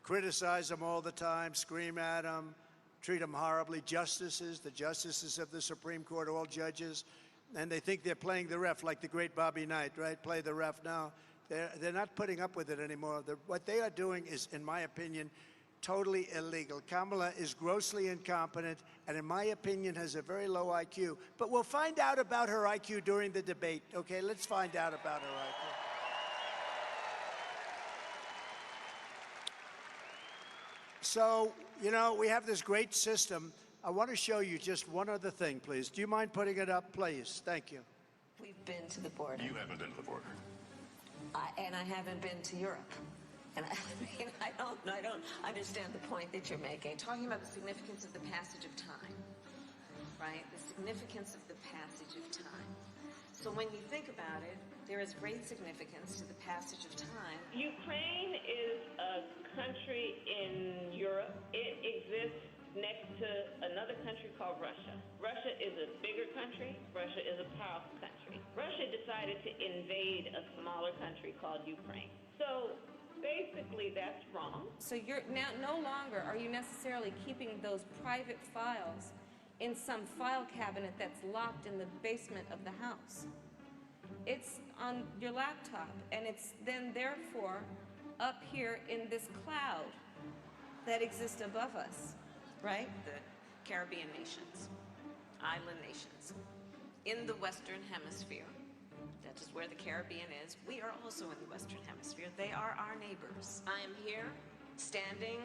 criticize them all the time, scream at them, treat them horribly. Justices, the justices of the Supreme Court, all judges. And they think they're playing the ref like the great Bobby Knight, right? Play the ref now. They're not putting up with it anymore. What they are doing is, in my opinion, totally illegal. Kamala is grossly incompetent and, in my opinion, has a very low IQ. But we'll find out about her IQ during the debate, okay? Let's find out about her IQ. So, you know, we have this great system. I want to show you just one other thing, please. Do you mind putting it up, please? Thank you. We've been to the border. You haven't been to the border. And I haven't been to Europe. And I mean, I don't understand the point that you're making. Talking about the significance of the passage of time, right? The significance of the passage of time. So when you think about it, there is great significance to the passage of time. Ukraine is a country in Europe. It exists next to another country called Russia. Russia is a bigger country. Russia is a powerful country. Russia decided to invade a smaller country called Ukraine. So basically that's wrong. So you're now no longer are you necessarily keeping those private files in some file cabinet that's locked in the basement of the house. It's on your laptop, and it's then therefore up here in this cloud that exists above us. Right? The Caribbean nations, island nations, in the Western Hemisphere. That is where the Caribbean is. We are also in the Western Hemisphere. They are our neighbors. I am here, standing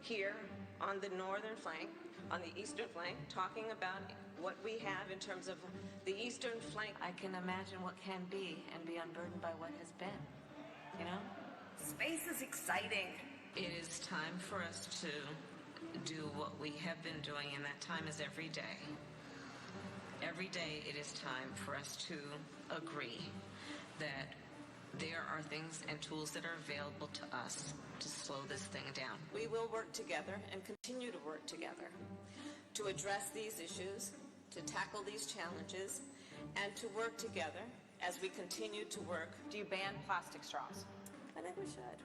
here on the northern flank, on the eastern flank, talking about what we have in terms of the eastern flank. I can imagine what can be and be unburdened by what has been, you know? Space is exciting. It is time for us to do what we have been doing, and that time is every day. Every day it is time for us to agree that there are things and tools that are available to us to slow this thing down. We will work together and continue to work together to address these issues, to tackle these challenges, and to work together as we continue to work. Do you ban plastic straws? I think we should.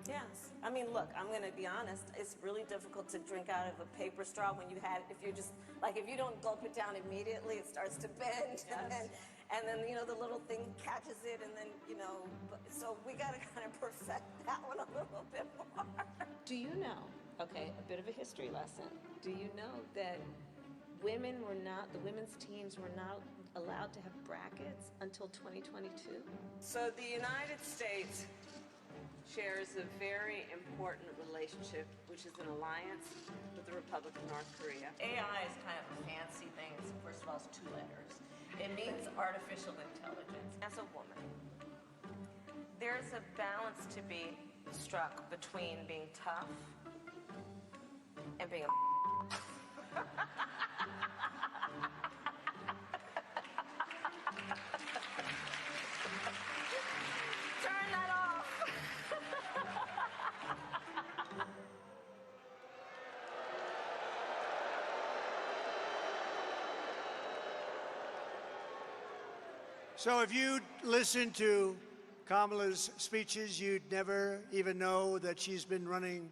Yes. I mean, look, I'm going to be honest. It's really difficult to drink out of a paper straw when you had, if you're just, like, if you don't gulp it down immediately, it starts to bend. Yes. And then, you know, the little thing catches it, and then, you know, so we got to kind of perfect that one a little bit more. Do you know, okay, a bit of a history lesson. Do you know that women were not, the women's teams were not allowed to have brackets until 2022? So the United States shares a very important relationship, which is an alliance with the Republic of North Korea. AI is kind of a fancy thing. First of all, it's 2 letters. It means artificial intelligence. As a woman, there's a balance to be struck between being tough and being a turn that off. So if you listen to Kamala's speeches, you'd never even know that she's been running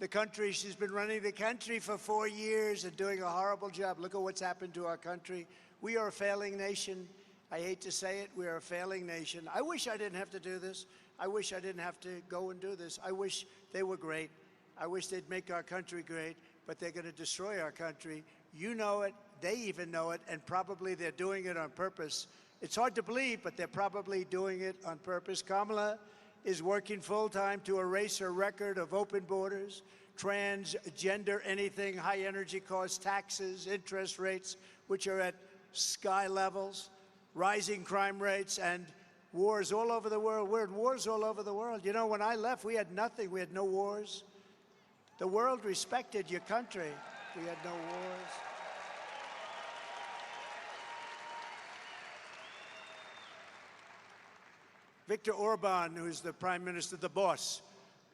the country. She's been running the country for 4 years and doing a horrible job. Look at what's happened to our country. We are a failing nation. I hate to say it, we are a failing nation. I wish I didn't have to do this. I wish I didn't have to go and do this. I wish they were great. I wish they'd make our country great, but they're going to destroy our country. You know it, they even know it, and probably they're doing it on purpose. It's hard to believe, but they're probably doing it on purpose. Kamala is working full-time to erase her record of open borders, transgender anything, high energy costs, taxes, interest rates, which are at sky levels, rising crime rates, and wars all over the world. We're in wars all over the world. You know, when I left, we had nothing. We had no wars. The world respected your country. We had no wars. Viktor Orban, who's the prime minister, the boss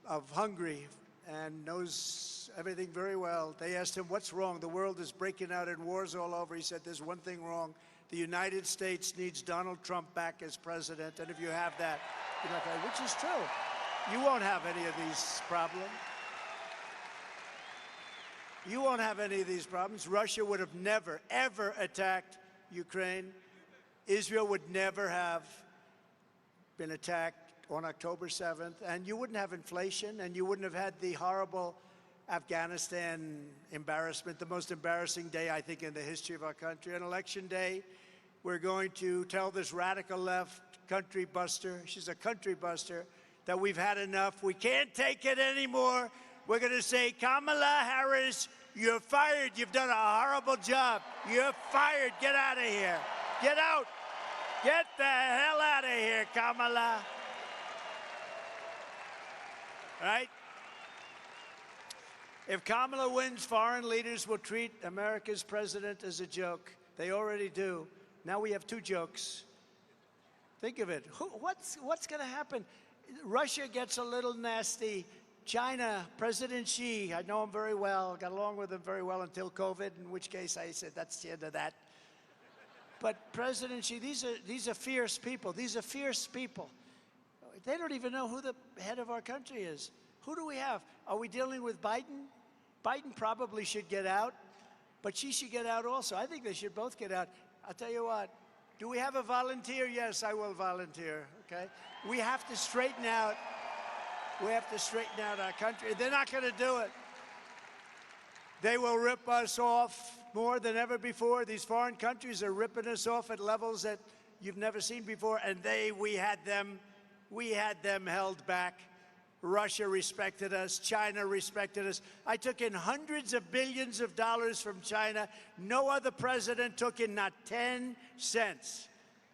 of Hungary, and knows everything very well. They asked him, what's wrong? The world is breaking out in wars all over. He said, there's one thing wrong. The United States needs Donald Trump back as president, and if you have that, you're not going to, which is true. You won't have any of these problems. You won't have any of these problems. Russia would have never, ever attacked Ukraine. Israel would never have been attacked on October 7th, and you wouldn't have inflation, and you wouldn't have had the horrible Afghanistan embarrassment, the most embarrassing day, I think, in the history of our country. On Election Day, we're going to tell this radical left country buster, she's a country buster, that we've had enough. We can't take it anymore. We're going to say, Kamala Harris, you're fired. You've done a horrible job. You're fired. Get out of here. Get out. Get the hell out of here, Kamala. Right? If Kamala wins, foreign leaders will treat America's president as a joke. They already do. Now we have 2 jokes. Think of it. What's going to happen? Russia gets a little nasty. China, President Xi, I know him very well, got along with him very well until COVID, in which case I said, that's the end of that. But President Xi, these are fierce people. These are fierce people. They don't even know who the head of our country is. Who do we have? Are we dealing with Biden? Biden probably should get out, but Xi should get out also. I think they should both get out. I'll tell you what, do we have a volunteer? Yes, I will volunteer, okay? We have to straighten out. We have to straighten out our country. They're not going to do it. They will rip us off more than ever before. These foreign countries are ripping us off at levels that you've never seen before, and we had them held back. Russia respected us. China respected us. I took in hundreds of billions of dollars from China. No other president took in not 10 cents.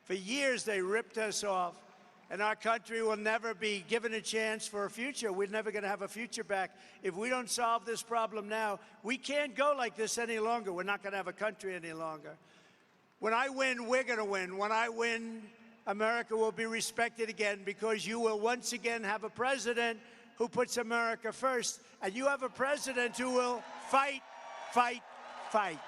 For years, they ripped us off. And our country will never be given a chance for a future. We're never going to have a future back. If we don't solve this problem now, we can't go like this any longer. We're not going to have a country any longer. When I win, we're going to win. When I win, America will be respected again, because you will once again have a president who puts America first. And you have a president who will fight, fight, fight.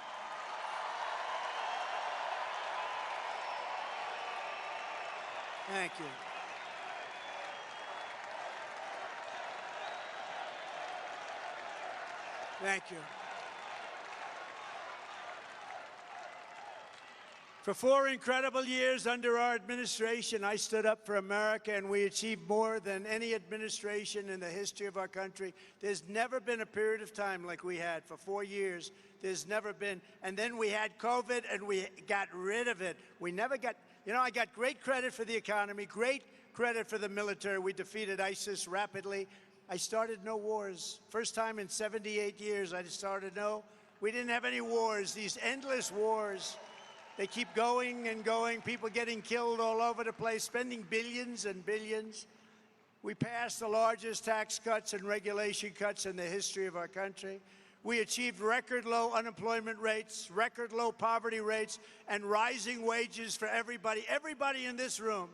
Thank you. Thank you. For 4 incredible years under our administration, I stood up for America, and we achieved more than any administration in the history of our country. There's never been a period of time like we had for 4 years. There's never been. And then we had COVID, and we got rid of it. We never got, you know, I got great credit for the economy, great credit for the military. We defeated ISIS rapidly. I started no wars. First time in 78 years I started no. We didn't have any wars, these endless wars. They keep going and going, people getting killed all over the place, spending billions and billions. We passed the largest tax cuts and regulation cuts in the history of our country. We achieved record low unemployment rates, record low poverty rates, and rising wages for everybody. Everybody in this room,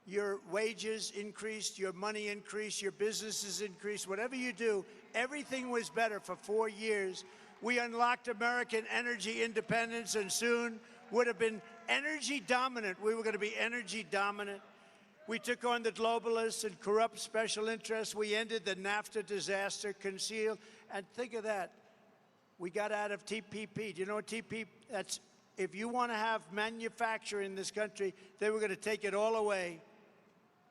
your wages increased, your money increased, your businesses increased. Whatever you do, everything was better for 4 years. We unlocked American energy independence, and soon would have been energy dominant. We were going to be energy dominant. We took on the globalists and corrupt special interests. We ended the NAFTA disaster, concealed. And think of that. We got out of TPP. Do you know what TPP? That's, if you want to have manufacturing in this country, they were going to take it all away.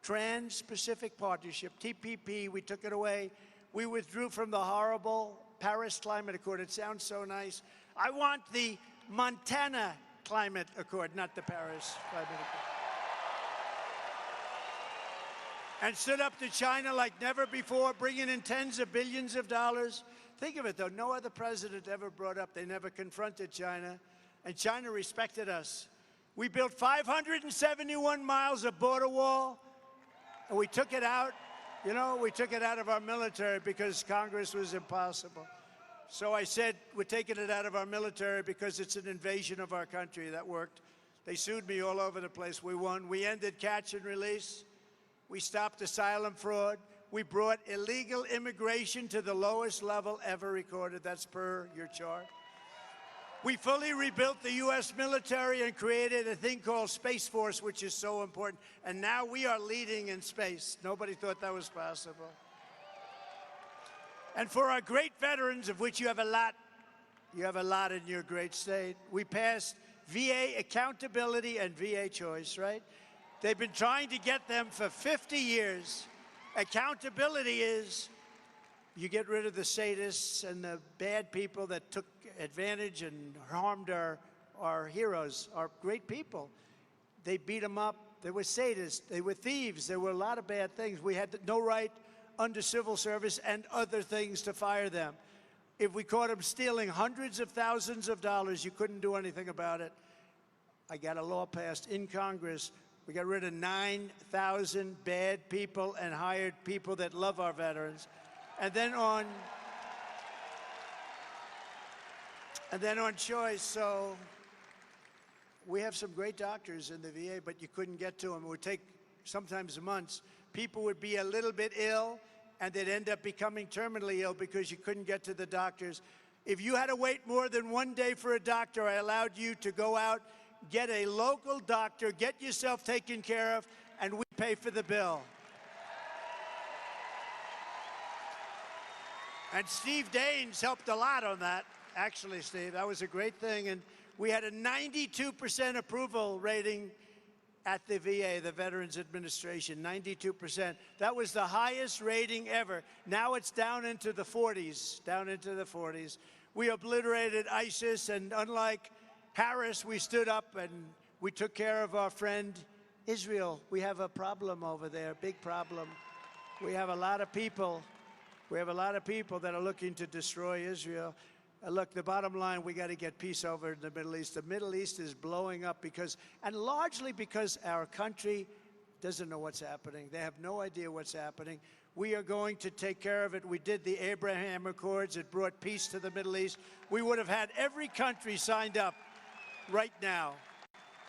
Trans-Pacific Partnership, TPP, we took it away. We withdrew from the horrible Paris Climate Accord. It sounds so nice. I want the Montana Climate Accord, not the Paris Climate Accord. And stood up to China like never before, bringing in tens of billions of dollars. Think of it, though. No other president ever brought up. They never confronted China. And China respected us. We built 571 miles of border wall, and we took it out. You know, we took it out of our military because Congress was impossible. So I said, we're taking it out of our military because it's an invasion of our country. That worked. They sued me all over the place. We won. We ended catch and release. We stopped asylum fraud. We brought illegal immigration to the lowest level ever recorded. That's per your chart. We fully rebuilt the U.S. military and created a thing called Space Force, which is so important. And now we are leading in space. Nobody thought that was possible. And for our great veterans, of which you have a lot in your great state, we passed VA accountability and VA choice, right? They've been trying to get them for 50 years. Accountability is you get rid of the sadists and the bad people that took advantage and harmed our heroes, our great people. They beat them up. They were sadists. They were thieves. There were a lot of bad things. We had no right under civil service and other things to fire them. If we caught them stealing hundreds of thousands of dollars, you couldn't do anything about it. I got a law passed in Congress. We got rid of 9,000 bad people and hired people that love our veterans. And then on choice, so we have some great doctors in the VA, but you couldn't get to them. It would take sometimes months. People would be a little bit ill, and they'd end up becoming terminally ill because you couldn't get to the doctors. If you had to wait more than 1 day for a doctor, I allowed you to go out, get a local doctor, get yourself taken care of, and we pay for the bill. And Steve Daines helped a lot on that. Actually, Steve, that was a great thing. And we had a 92% approval rating at the VA, the Veterans Administration, 92%. That was the highest rating ever. Now it's down into the 40s, down into the 40s. We obliterated ISIS, and unlike Harris, we stood up and we took care of our friend Israel. We have a problem over there, big problem. We have a lot of people. We have a lot of people that are looking to destroy Israel. Look, the bottom line, we got to get peace over in the Middle East. The Middle East is blowing up because, and largely because our country doesn't know what's happening. They have no idea what's happening. We are going to take care of it. We did the Abraham Accords. It brought peace to the Middle East. We would have had every country signed up right now.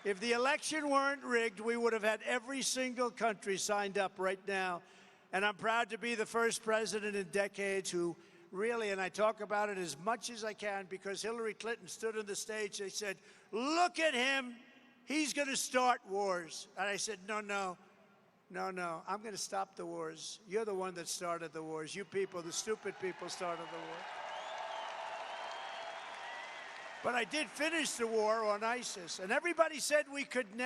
If the election weren't rigged, we would have had every single country signed up right now. And I'm proud to be the first president in decades who really, and I talk about it as much as I can because Hillary Clinton stood on the stage. They said, look at him. He's going to start wars. And I said, no, no, no, no. I'm going to stop the wars. You're the one that started the wars. You people, the stupid people, started the war. But I did finish the war on ISIS, and everybody said we couldn't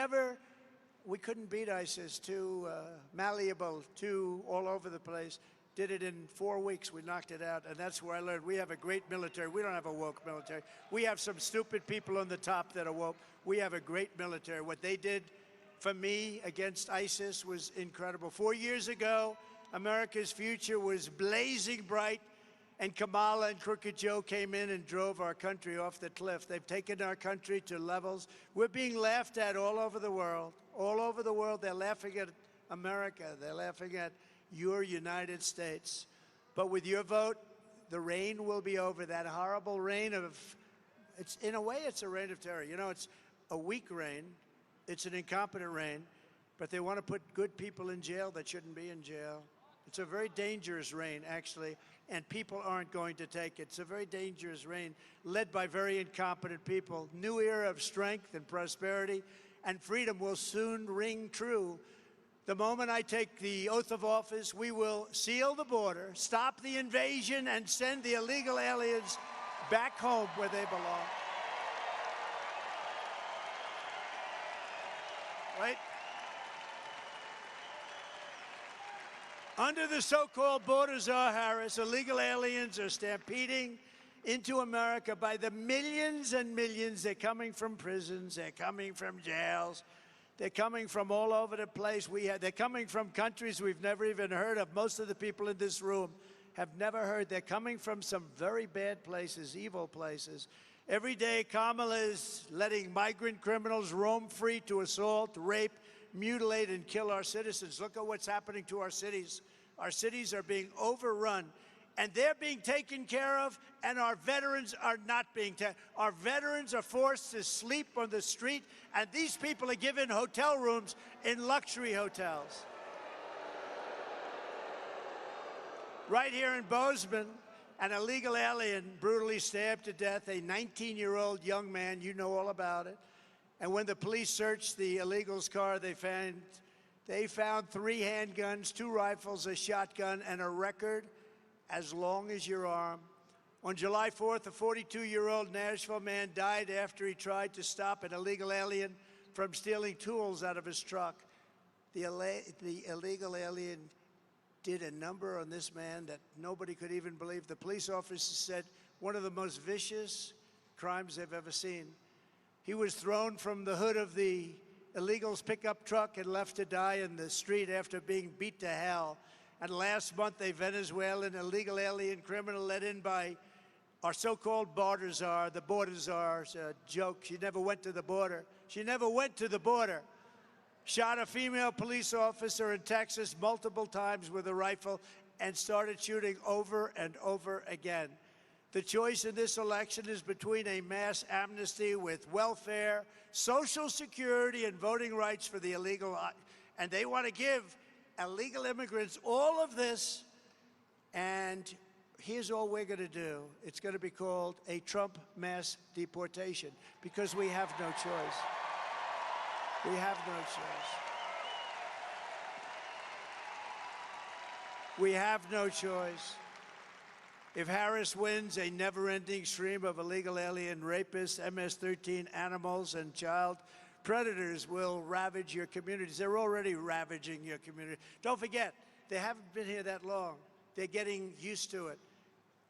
beat ISIS, too malleable, too all over the place. Did it in 4 weeks. We knocked it out, and that's where I learned we have a great military. We don't have a woke military. We have some stupid people on the top that are woke. We have a great military. What they did for me against ISIS was incredible. 4 years ago, America's future was blazing bright, and Kamala and Crooked Joe came in and drove our country off the cliff. They've taken our country to levels. We're being laughed at all over the world. All over the world, they're laughing at America. They're laughing at your United States. But with your vote, the reign will be over. That horrible reign of, it's in a way, it's a reign of terror. You know, it's a weak reign. It's an incompetent reign. But they want to put good people in jail that shouldn't be in jail. It's a very dangerous reign, actually, and people aren't going to take it. It's a very dangerous reign led by very incompetent people. New era of strength and prosperity, and freedom will soon ring true. The moment I take the oath of office, we will seal the border, stop the invasion, and send the illegal aliens back home where they belong. Right? Under the so-called border czar Harris, illegal aliens are stampeding into America by the millions and millions. They're coming from prisons. They're coming from jails. They're coming from all over the place. They're coming from countries we've never even heard of. Most of the people in this room have never heard. They're coming from some very bad places, evil places. Every day, Kamala is letting migrant criminals roam free to assault, rape, mutilate, and kill our citizens. Look at what's happening to our cities. Our cities are being overrun, and they're being taken care of, and our veterans are not being taken. Our veterans are forced to sleep on the street, and these people are given hotel rooms in luxury hotels. Right here in Bozeman, an illegal alien brutally stabbed to death a 19-year-old young man. You know all about it. And when the police searched the illegal's car, they found 3 handguns, 2 rifles, a shotgun, and a record as long as your arm. On July 4th, a 42-year-old Nashville man died after he tried to stop an illegal alien from stealing tools out of his truck. The illegal alien did a number on this man that nobody could even believe. The police officer said one of the most vicious crimes they've ever seen. He was thrown from the hood of the illegal's pickup truck and left to die in the street after being beat to hell. And last month, a Venezuelan illegal alien criminal let in by our so-called border czar. The border czar's a joke. She never went to the border. She never went to the border. Shot a female police officer in Texas multiple times with a rifle and started shooting over and over again. The choice in this election is between a mass amnesty with welfare, Social Security, and voting rights for the illegal. And they want to give illegal immigrants all of this. And here's all we're going to do. It's going to be called a Trump mass deportation because we have no choice. We have no choice. We have no choice. If Harris wins, a never-ending stream of illegal alien rapists, MS-13 animals, and child predators will ravage your communities. They're already ravaging your community. Don't forget, they haven't been here that long. They're getting used to it.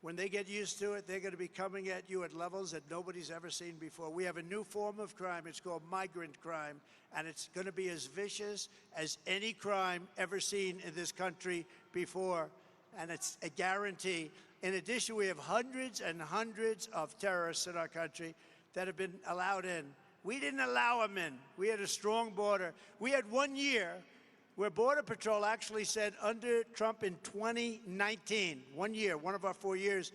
When they get used to it, they're going to be coming at you at levels that nobody's ever seen before. We have a new form of crime. It's called migrant crime, and it's going to be as vicious as any crime ever seen in this country before, and it's a guarantee. In addition, we have hundreds and hundreds of terrorists in our country that have been allowed in. We didn't allow them in. We had a strong border. We had 1 year where Border Patrol actually said under Trump in 2019, 1 year, one of our 4 years,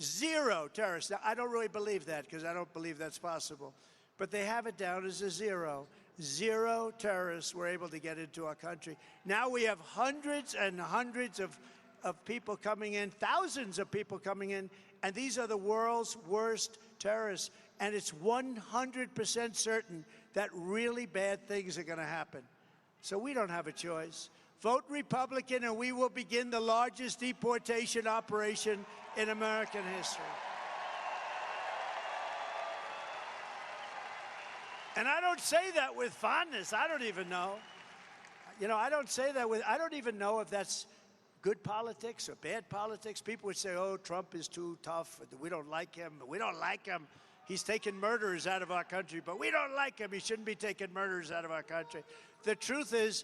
0 terrorists. Now, I don't really believe that because I don't believe that's possible. But they have it down as a 0. 0 terrorists were able to get into our country. Now we have hundreds and hundreds of people coming in, thousands of people coming in, and these are the world's worst terrorists. And it's 100% certain that really bad things are going to happen. So we don't have a choice. Vote Republican, and we will begin the largest deportation operation in American history. And I don't say that with fondness. I don't even know. You know, I don't say that with, I don't even know if that's good politics or bad politics. People would say, oh, Trump is too tough. We don't like him. We don't like him. He's taking murderers out of our country, but we don't like him. He shouldn't be taking murderers out of our country. The truth is,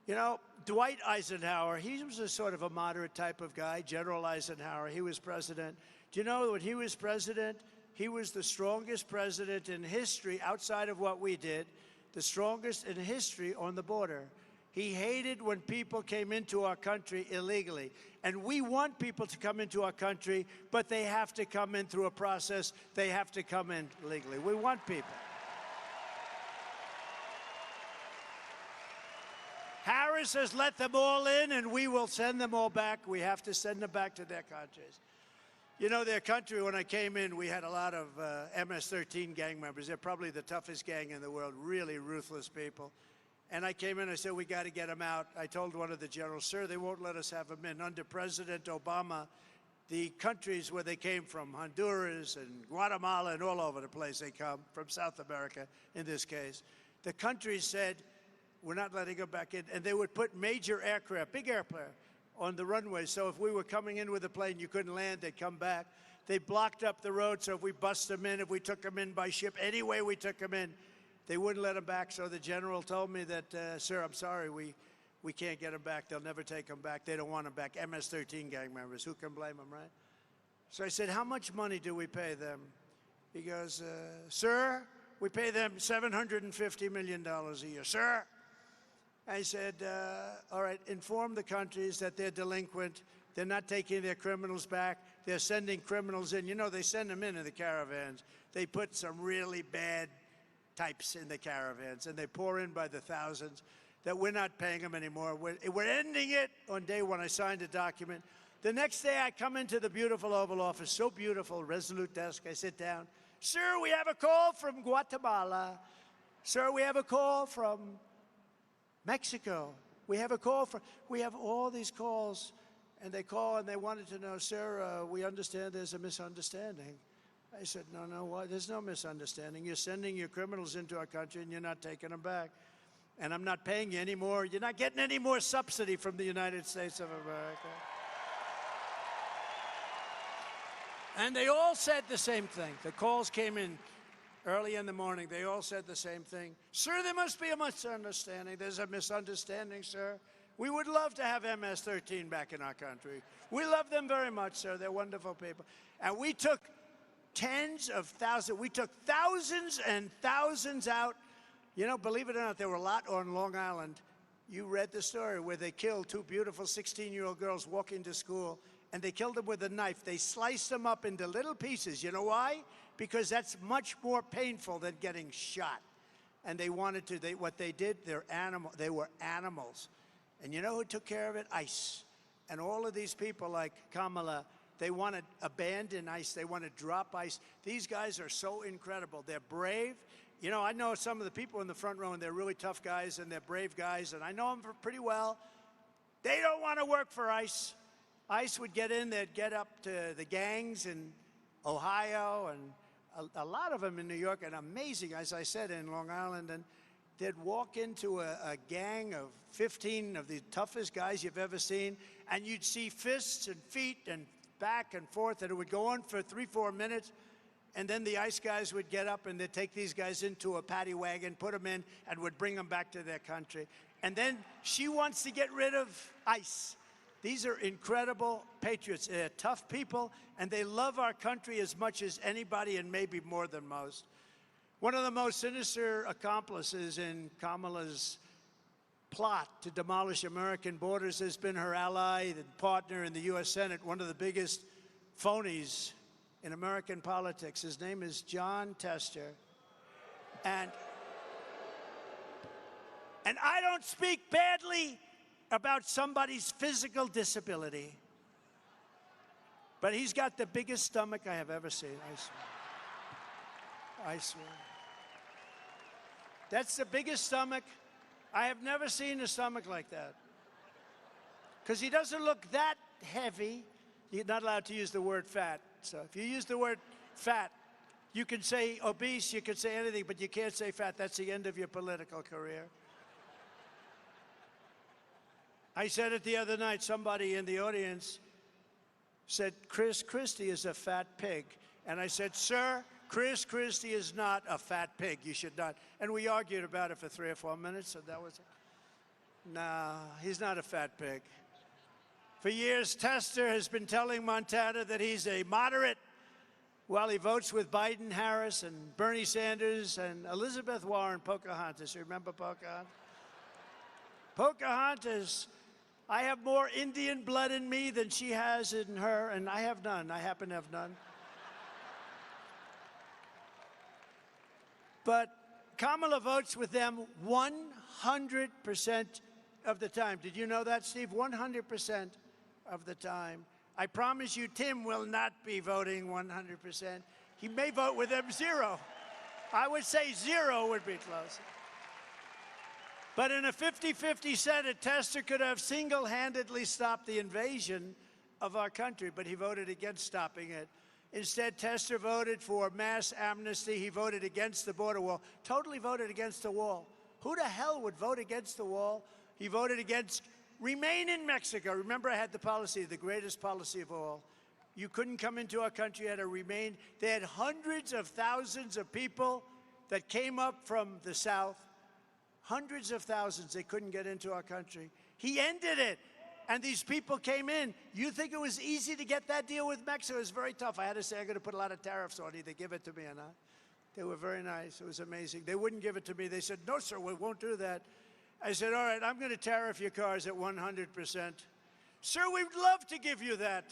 you know, Dwight Eisenhower, he was a sort of a moderate type of guy, General Eisenhower. He was president. Do you know when he was president, he was the strongest president in history outside of what we did, the strongest in history on the border. He hated when people came into our country illegally. And we want people to come into our country, but they have to come in through a process. They have to come in legally. We want people. Harris has let them all in, and we will send them all back. We have to send them back to their countries. You know, their country, when I came in, we had a lot of MS-13 gang members. They're probably the toughest gang in the world, really ruthless people. And I came in, I said, we got to get them out. I told one of the generals, sir, they won't let us have them in. Under President Obama, the countries where they came from, Honduras and Guatemala and all over the place they come, from South America in this case, the countries said, we're not letting them back in. And they would put major aircraft, big aircraft, on the runway. So if we were coming in with a plane, you couldn't land, they'd come back. They blocked up the road, so if we bust them in, if we took them in by ship, any way we took them in, they wouldn't let them back. So the general told me that, sir, I'm sorry, we can't get them back. They'll never take them back. They don't want them back. MS-13 gang members. Who can blame them, right? So I said, how much money do we pay them? He goes, sir, we pay them $750 million a year. Sir? I said, all right, inform the countries that they're delinquent. They're not taking their criminals back. They're sending criminals in. You know, they send them in the caravans. They put some really bad types in the caravans, and they pour in by the thousands, that we're not paying them anymore. We're ending it on day one. I signed a document. The next day, I come into the beautiful Oval Office, so beautiful, resolute desk. I sit down. Sir, we have a call from Guatemala. Sir, we have a call from Mexico. We have a call from, we have all these calls, and they call and they wanted to know, sir, we understand there's a misunderstanding. I said, no, there's no misunderstanding. You're sending your criminals into our country and you're not taking them back. And I'm not paying you any more. You're not getting any more subsidy from the United States of America. And they all said the same thing. The calls came in early in the morning. They all said the same thing. Sir, there must be a misunderstanding. There's a misunderstanding, sir. We would love to have MS-13 back in our country. We love them very much, sir. They're wonderful people. And we took tens of thousands. We took thousands and thousands out. You know, believe it or not, there were a lot on Long Island. You read the story where they killed two beautiful 16-year-old girls walking to school, and they killed them with a knife. They sliced them up into little pieces. You know why? Because that's much more painful than getting shot. And they wanted to, what they did, they were animals. And you know who took care of it? ICE. And all of these people like Kamala, they want to abandon ICE. They want to drop ICE. These guys are so incredible. They're brave. You know, I know some of the people in the front row, and they're really tough guys, and they're brave guys, and I know them pretty well. They don't want to work for ICE. ICE would get in, they'd get up to the gangs in Ohio, and a lot of them in New York, and amazing, as I said, in Long Island, and they'd walk into a gang of 15 of the toughest guys you've ever seen, and you'd see fists and feet and back and forth, and it would go on for 3-4 minutes, and then the ICE guys would get up and they'd take these guys into a paddy wagon, put them in, and would bring them back to their country. And then she wants to get rid of ICE. These are incredible patriots. They're tough people, and they love our country as much as anybody, and maybe more than most. One of the most sinister accomplices in Kamala's plot to demolish American borders has been her ally and partner in the U.S. Senate, one of the biggest phonies in American politics. His name is Jon Tester. And I don't speak badly about somebody's physical disability, but he's got the biggest stomach I have ever seen, I swear. I swear. That's the biggest stomach. I have never seen a stomach like that. Because he doesn't look that heavy. You're not allowed to use the word fat. So if you use the word fat, You can say obese, you can say anything, but you can't say fat. That's the end of your political career. I said it the other night. Somebody in the audience said, Chris Christie is a fat pig. And I said, sir, Chris Christie is not a fat pig. You should not. And we argued about it for 3 or 4 minutes, and that was it. No, he's not a fat pig. For years, Tester has been telling Montana that he's a moderate while he votes with Biden, Harris, and Bernie Sanders, and Elizabeth Warren, Pocahontas. Remember Pocahontas? Pocahontas, I have more Indian blood in me than she has in her, and I have none. I happen to have none. But Kamala votes with them 100% of the time. Did you know that, Steve? 100% of the time. I promise you, Tim will not be voting 100%. He may vote with them 0. I would say 0 would be close. But in a 50-50 Senate, Tester could have single-handedly stopped the invasion of our country, but he voted against stopping it. Instead, Tester voted for mass amnesty. He voted against the border wall, totally voted against the wall. Who the hell would vote against the wall? He voted against remain in Mexico. Remember, I had the policy, the greatest policy of all. You couldn't come into our country, you had to remain. They had hundreds of thousands of people that came up from the South. Hundreds of thousands, they couldn't get into our country. He ended it, and these people came in. You think it was easy to get that deal with Mexico? It was very tough. I had to say, I'm going to put a lot of tariffs on, either give it to me or not. They were very nice. It was amazing. They wouldn't give it to me. They said, no, sir, we won't do that. I said, all right, I'm going to tariff your cars at 100%. Sir, we'd love to give you that.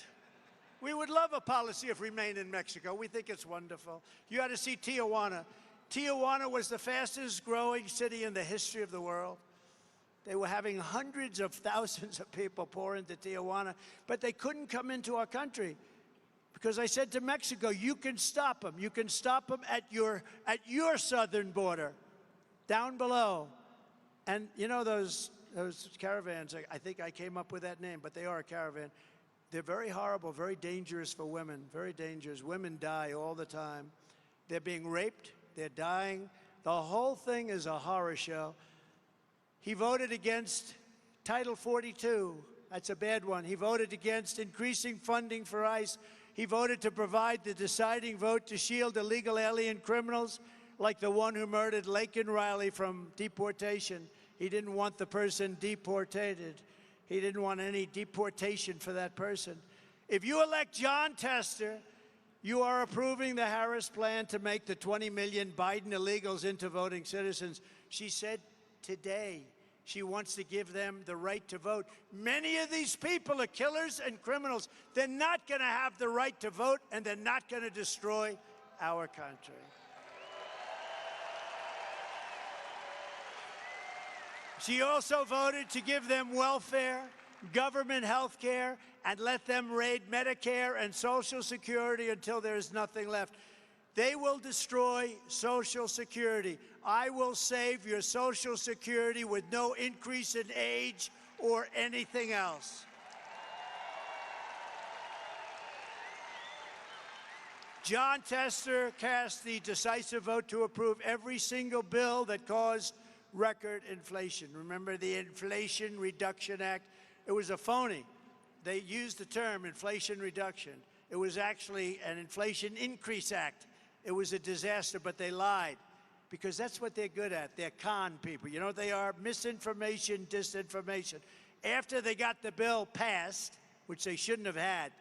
We would love a policy of remain in Mexico. We think it's wonderful. You ought to see Tijuana. Tijuana was the fastest growing city in the history of the world. They were having hundreds of thousands of people pour into Tijuana, but they couldn't come into our country because I said to Mexico, you can stop them. You can stop them at your southern border, down below. And you know those caravans, I think I came up with that name, but they are a caravan. They're very horrible, very dangerous for women, very dangerous. Women die all the time. They're being raped, they're dying. The whole thing is a horror show. He voted against Title 42. That's a bad one. He voted against increasing funding for ICE. He voted to provide the deciding vote to shield illegal alien criminals like the one who murdered Laken Riley from deportation. He didn't want the person deported. He didn't want any deportation for that person. If you elect Jon Tester, you are approving the Harris plan to make the 20 million Biden illegals into voting citizens. She said today she wants to give them the right to vote. Many of these people are killers and criminals. They're not going to have the right to vote, and they're not going to destroy our country. She also voted to give them welfare, government health care, and let them raid Medicare and Social Security until there's nothing left. They will destroy Social Security. I will save your Social Security with no increase in age or anything else. Jon Tester cast the decisive vote to approve every single bill that caused record inflation. Remember the Inflation Reduction Act? It was a phony. They used the term inflation reduction. It was actually an Inflation Increase Act. It was a disaster, but they lied because that's what they're good at. They're con people. You know what they are? Misinformation, disinformation. After they got the bill passed, which they shouldn't have had,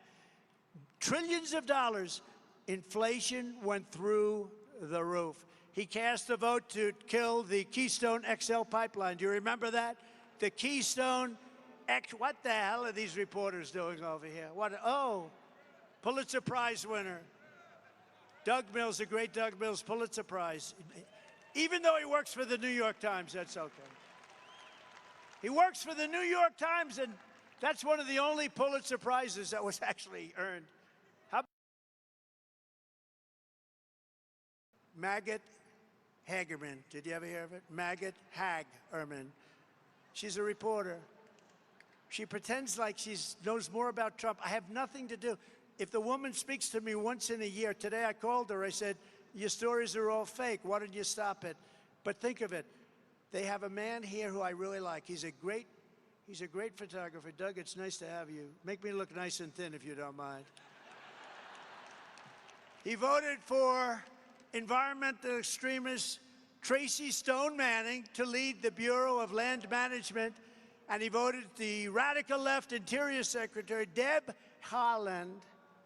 trillions of dollars, inflation went through the roof. He cast a vote to kill the Keystone XL pipeline. Do you remember that? The Keystone X, what the hell are these reporters doing over here? Pulitzer Prize winner. Doug Mills, the great Doug Mills, Pulitzer Prize. Even though he works for the New York Times, that's okay. He works for the New York Times, and that's one of the only Pulitzer Prizes that was actually earned. How about Maggot Hagerman? Did you ever hear of it? Maggot Hagerman. She's a reporter. She pretends like she knows more about Trump. I have nothing to do. If the woman speaks to me once in a year, today I called her, I said, Your stories are all fake. Why don't you stop it? But think of it. They have a man here who I really like. He's a great photographer. Doug, it's nice to have you. Make me look nice and thin if you don't mind. He voted for environmental extremist Tracy Stone Manning to lead the Bureau of Land Management, and he voted the radical left Interior Secretary, Deb Haaland,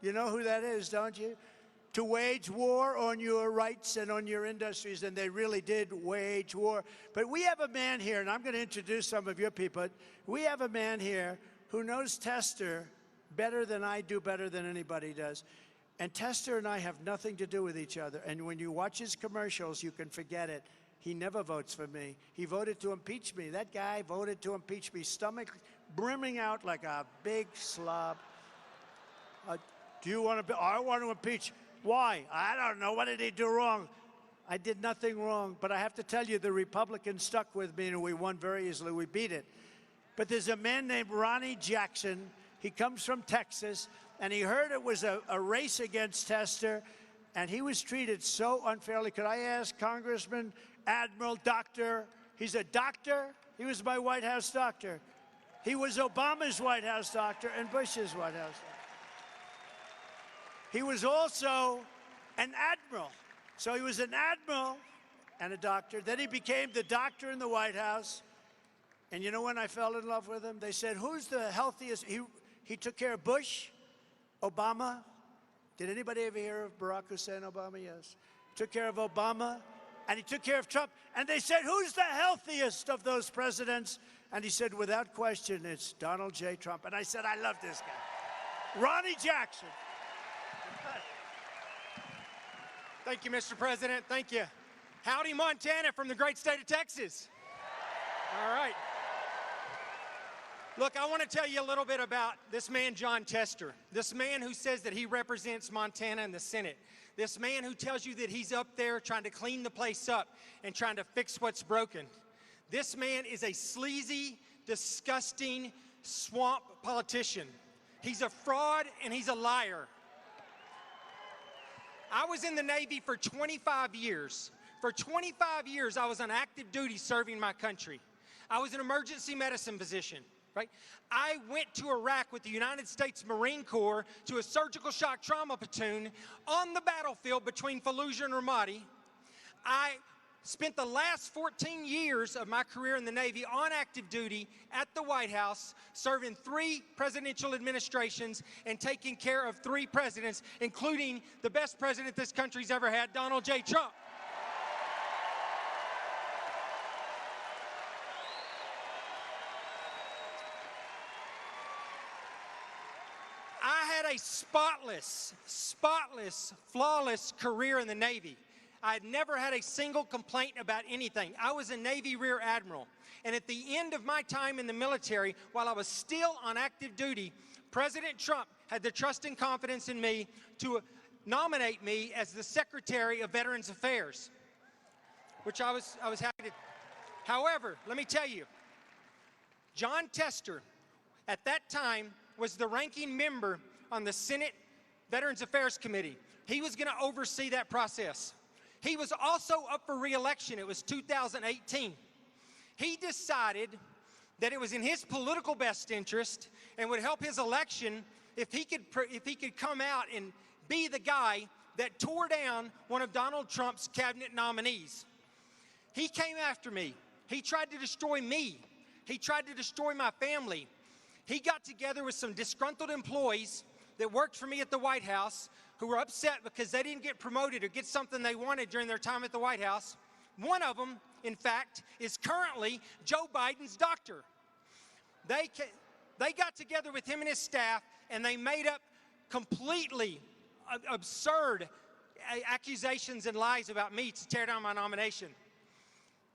you know who that is, don't you? To wage war on your rights and on your industries, and they really did wage war. But we have a man here, and I'm going to introduce some of your people. We have a man here who knows Tester better than I do, better than anybody does. And Tester and I have nothing to do with each other. And when you watch his commercials, you can forget it. He never votes for me. He voted to impeach me. That guy voted to impeach me, stomach brimming out like a big slob. Do you want to? I want to impeach. Why? I don't know. What did he do wrong? I did nothing wrong. But I have to tell you, the Republicans stuck with me, and we won very easily. We beat it. But there's a man named Ronnie Jackson. He comes from Texas, and he heard it was a race against Tester, and he was treated so unfairly. Could I ask Congressman, Admiral, Doctor? He's a doctor. He was my White House doctor. He was Obama's White House doctor and Bush's White House doctor. He was also an admiral. So he was an admiral and a doctor. Then he became the doctor in the White House. And you know when I fell in love with him? They said, who's the healthiest? He took care of Bush, Obama. Did anybody ever hear of Barack Hussein Obama? Yes. Took care of Obama, and he took care of Trump. And they said, who's the healthiest of those presidents? And he said, without question, it's Donald J. Trump. And I said, I love this guy. Ronnie Jackson. Thank you, Mr. President. Thank you. Howdy, Montana from the great state of Texas. All right. Look, I want to tell you a little bit about this man, Jon Tester, this man who says that he represents Montana in the Senate, this man who tells you that he's up there trying to clean the place up and trying to fix what's broken. This man is a sleazy, disgusting, swamp politician. He's a fraud and he's a liar. I was in the Navy for 25 years. For 25 years, I was on active duty serving my country. I was an emergency medicine physician. Right? I went to Iraq with the United States Marine Corps to a surgical shock trauma platoon on the battlefield between Fallujah and Ramadi. I spent the last 14 years of my career in the Navy on active duty at the White House, serving 3 presidential administrations and taking care of 3 presidents, including the best president this country's ever had, Donald J. Trump. A spotless, flawless career in the Navy. I had never had a single complaint about anything. I was a Navy Rear Admiral. And at the end of my time in the military, while I was still on active duty, President Trump had the trust and confidence in me to nominate me as the Secretary of Veterans Affairs, which I was happy to. However, let me tell you, Jon Tester, at that time, was the ranking member on the Senate Veterans Affairs Committee. He was going to oversee that process. He was also up for re-election. It was 2018. He decided that it was in his political best interest and would help his election if he could come out and be the guy that tore down one of Donald Trump's cabinet nominees. He came after me. He tried to destroy me. He tried to destroy my family. He got together with some disgruntled employees that worked for me at the White House who were upset because they didn't get promoted or get something they wanted during their time at the White House. One of them, in fact, is currently Joe Biden's doctor. They got together with him and his staff, and they made up completely absurd accusations and lies about me to tear down my nomination.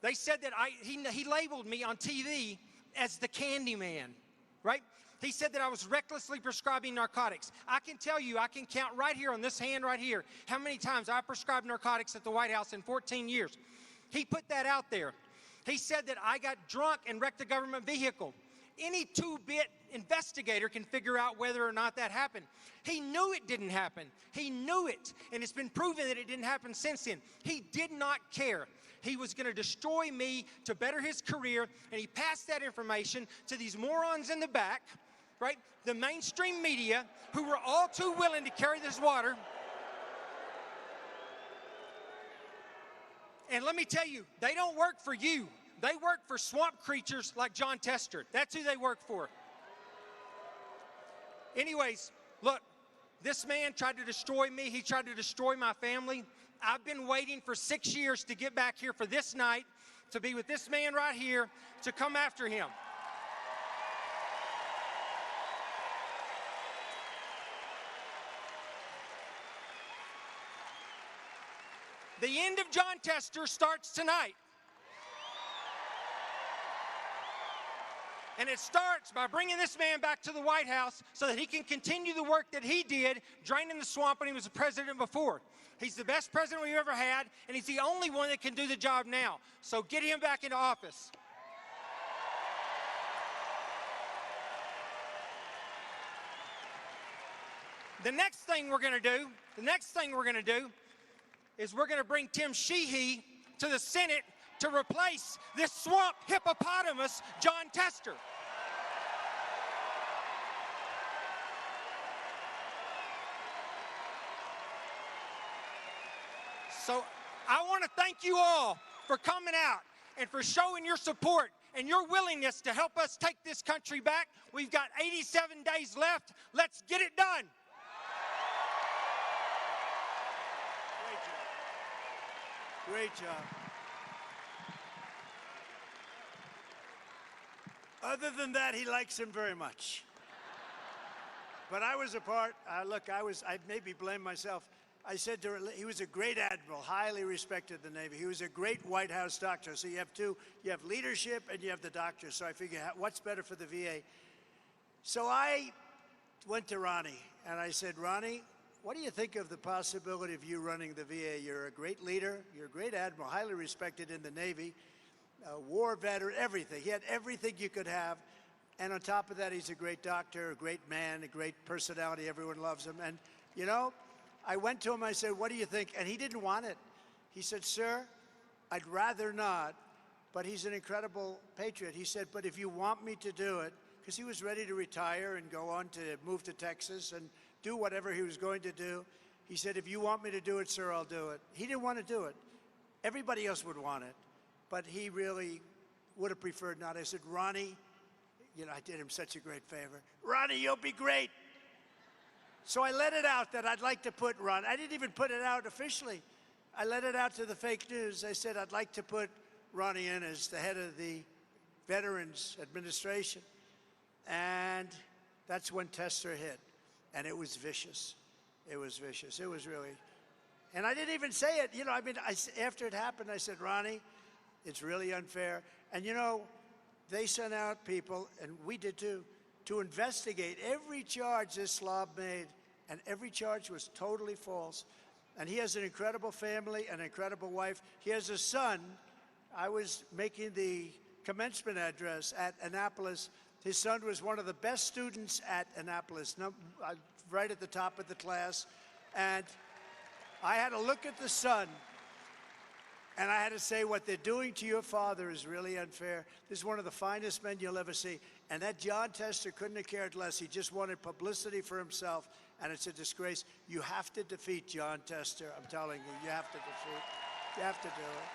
They said that he labeled me on TV as the Candy Man, right? He said that I was recklessly prescribing narcotics. I can tell you, I can count right here on this hand right here how many times I prescribed narcotics at the White House in 14 years. He put that out there. He said that I got drunk and wrecked a government vehicle. any two-bit investigator can figure out whether or not that happened. He knew it didn't happen. He knew it, and it's been proven that it didn't happen since then. He did not care. He was going to destroy me to better his career, and he passed that information to these morons in the back, right? The mainstream media, who were all too willing to carry this water. And let me tell you, they don't work for you. They work for swamp creatures like Jon Tester. That's who they work for. Anyways, look, this man tried to destroy me. He tried to destroy my family. I've been waiting for 6 years to get back here for this night, to be with this man right here, to come after him. The end of Jon Tester starts tonight. And it starts by bringing this man back to the White House so that he can continue the work that he did draining the swamp when he was the president before. He's the best president we've ever had, and he's the only one that can do the job now. So get him back into office. The next thing we're going to do is we're going to bring Tim Sheehy to the Senate to replace this swamp hippopotamus, Jon Tester. So I want to thank you all for coming out and for showing your support and your willingness to help us take this country back. We've got 87 days left. Let's get it done. Great job. Other than that, he likes him very much. But I was a part, look, I maybe blame myself. I said to her, he was a great admiral, highly respected in the Navy. He was a great White House doctor. So you have two, you have leadership and you have the doctor. So I figured, what's better for the VA? So I went to Ronnie and I said, Ronnie, what do you think of the possibility of you running the VA? You're a great leader, you're a great admiral, highly respected in the Navy, a war veteran, everything. He had everything you could have. And on top of that, he's a great doctor, a great man, a great personality. Everyone loves him. And, you know, I went to him, I said, what do you think? And he didn't want it. He said, sir, I'd rather not, but he's an incredible patriot. He said, but if you want me to do it, because he was ready to retire and go on to move to Texas and do whatever he was going to do. He said, if you want me to do it, sir, I'll do it. He didn't want to do it. Everybody else would want it, but he really would have preferred not. I said, Ronnie, you know, I did him such a great favor. Ronnie, you'll be great. So I let it out that I'd like to put Ron. I didn't even put it out officially. I let it out to the fake news. I said, I'd like to put Ronnie in as the head of the Veterans Administration. And that's when Tester hit. And it was vicious. It was vicious. It was really. And I didn't even say it. You know, I mean, after it happened, I said, Ronnie, it's really unfair. And, you know, they sent out people, and we did too, to investigate every charge this slob made. And every charge was totally false. And he has an incredible family, an incredible wife. He has a son. I was making the commencement address at Annapolis. His son was one of the best students at Annapolis, right at the top of the class. And I had to look at the son, and I had to say, what they're doing to your father is really unfair. This is one of the finest men you'll ever see. And that Jon Tester couldn't have cared less. He just wanted publicity for himself, and it's a disgrace. You have to defeat Jon Tester. I'm telling you, you have to defeat. You have to do it.